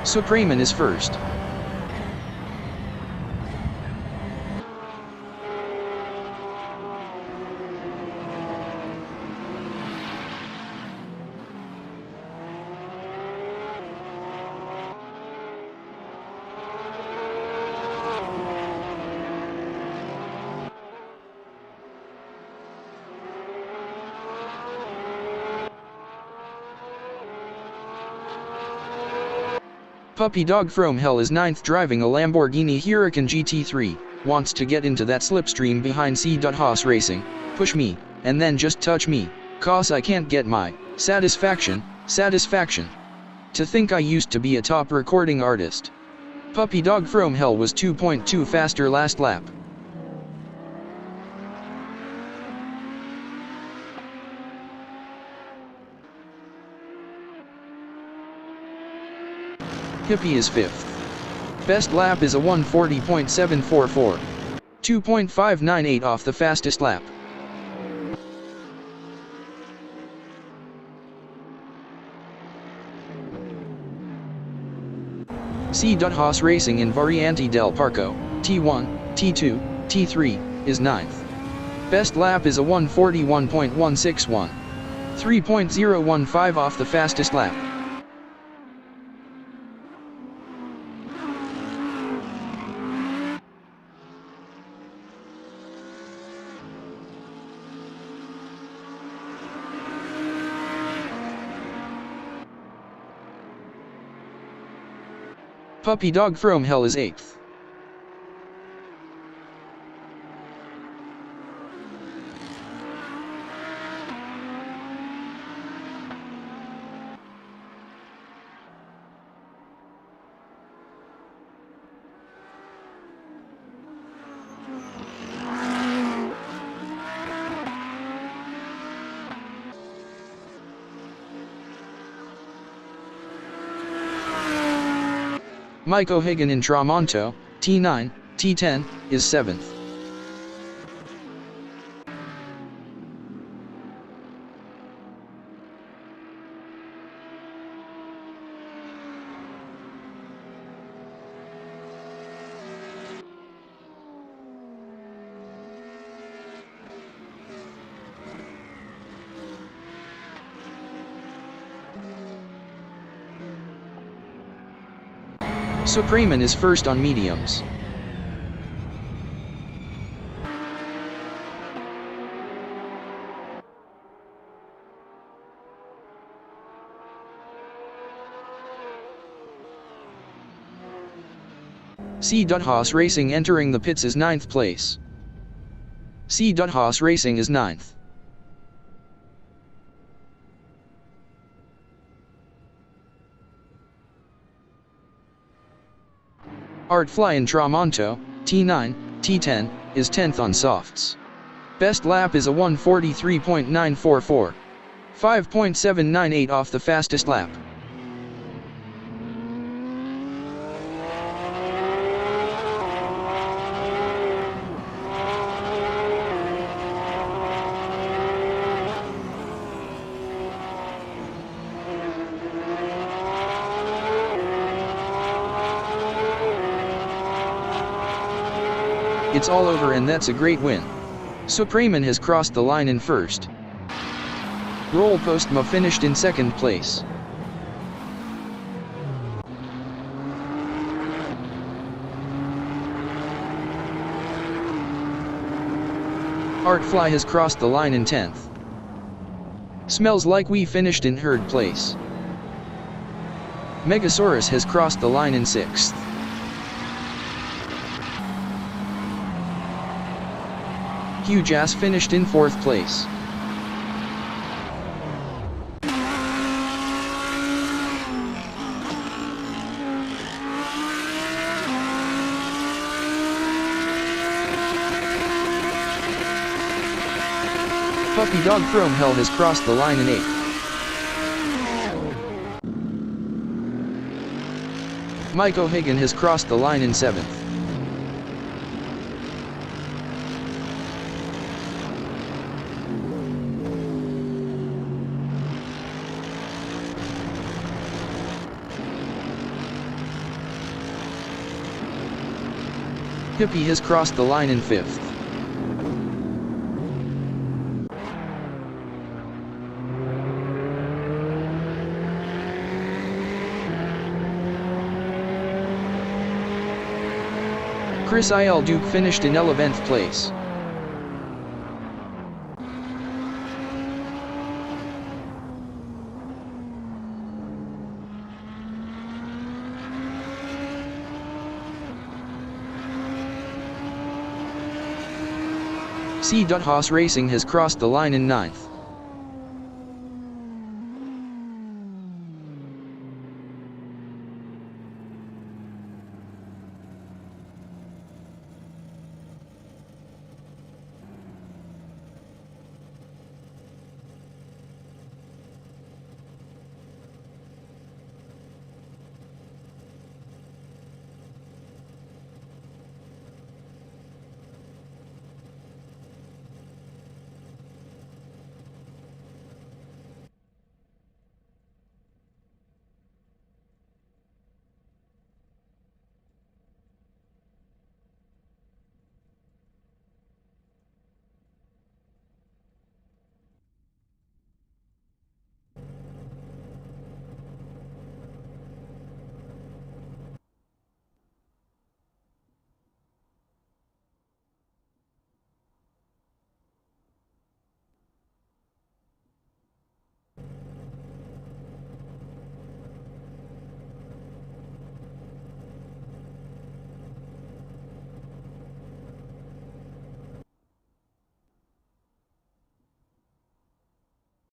Supreman is 1st. Puppy Dog from Hell is 9th driving a Lamborghini Huracan GT3, wants to get into that slipstream behind C.Haas Racing, push me, and then just touch me, cause I can't get my satisfaction. To think I used to be a top recording artist. Puppy Dog from Hell was 2.2 faster last lap. Hippie is 5th. Best lap is a 140.744. 2.598 off the fastest lap. C.Haas Racing in Variante del Parco, T1, T2, T3, is 9th. Best lap is a 141.161. 3.015 off the fastest lap. Puppy Dog from Hell is 8th. Mike O'Hagan in Tramonto, T9, T10, is 7th. Supreman is first on mediums. C.Haas Racing entering the pits is 9th place. C.Haas Racing is 9th. Artfly in Tramonto, T9, T10, is 10th on softs. Best lap is a 1:43.944. 5.798 off the fastest lap. It's all over and that's a great win. Supreman has crossed the line in first. Roll Postma finished in second place. Artfly has crossed the line in 10th. Smells like we finished in third place. Megasaurus has crossed the line in 6th. Huge Ass finished in 4th place. Puppy Dog Chrome Hell has crossed the line in 8th. Mike O'Hagan has crossed the line in 7th. Hippie has crossed the line in 5th. Chris Il Duke finished in 11th place. C.Haas Racing has crossed the line in 9th.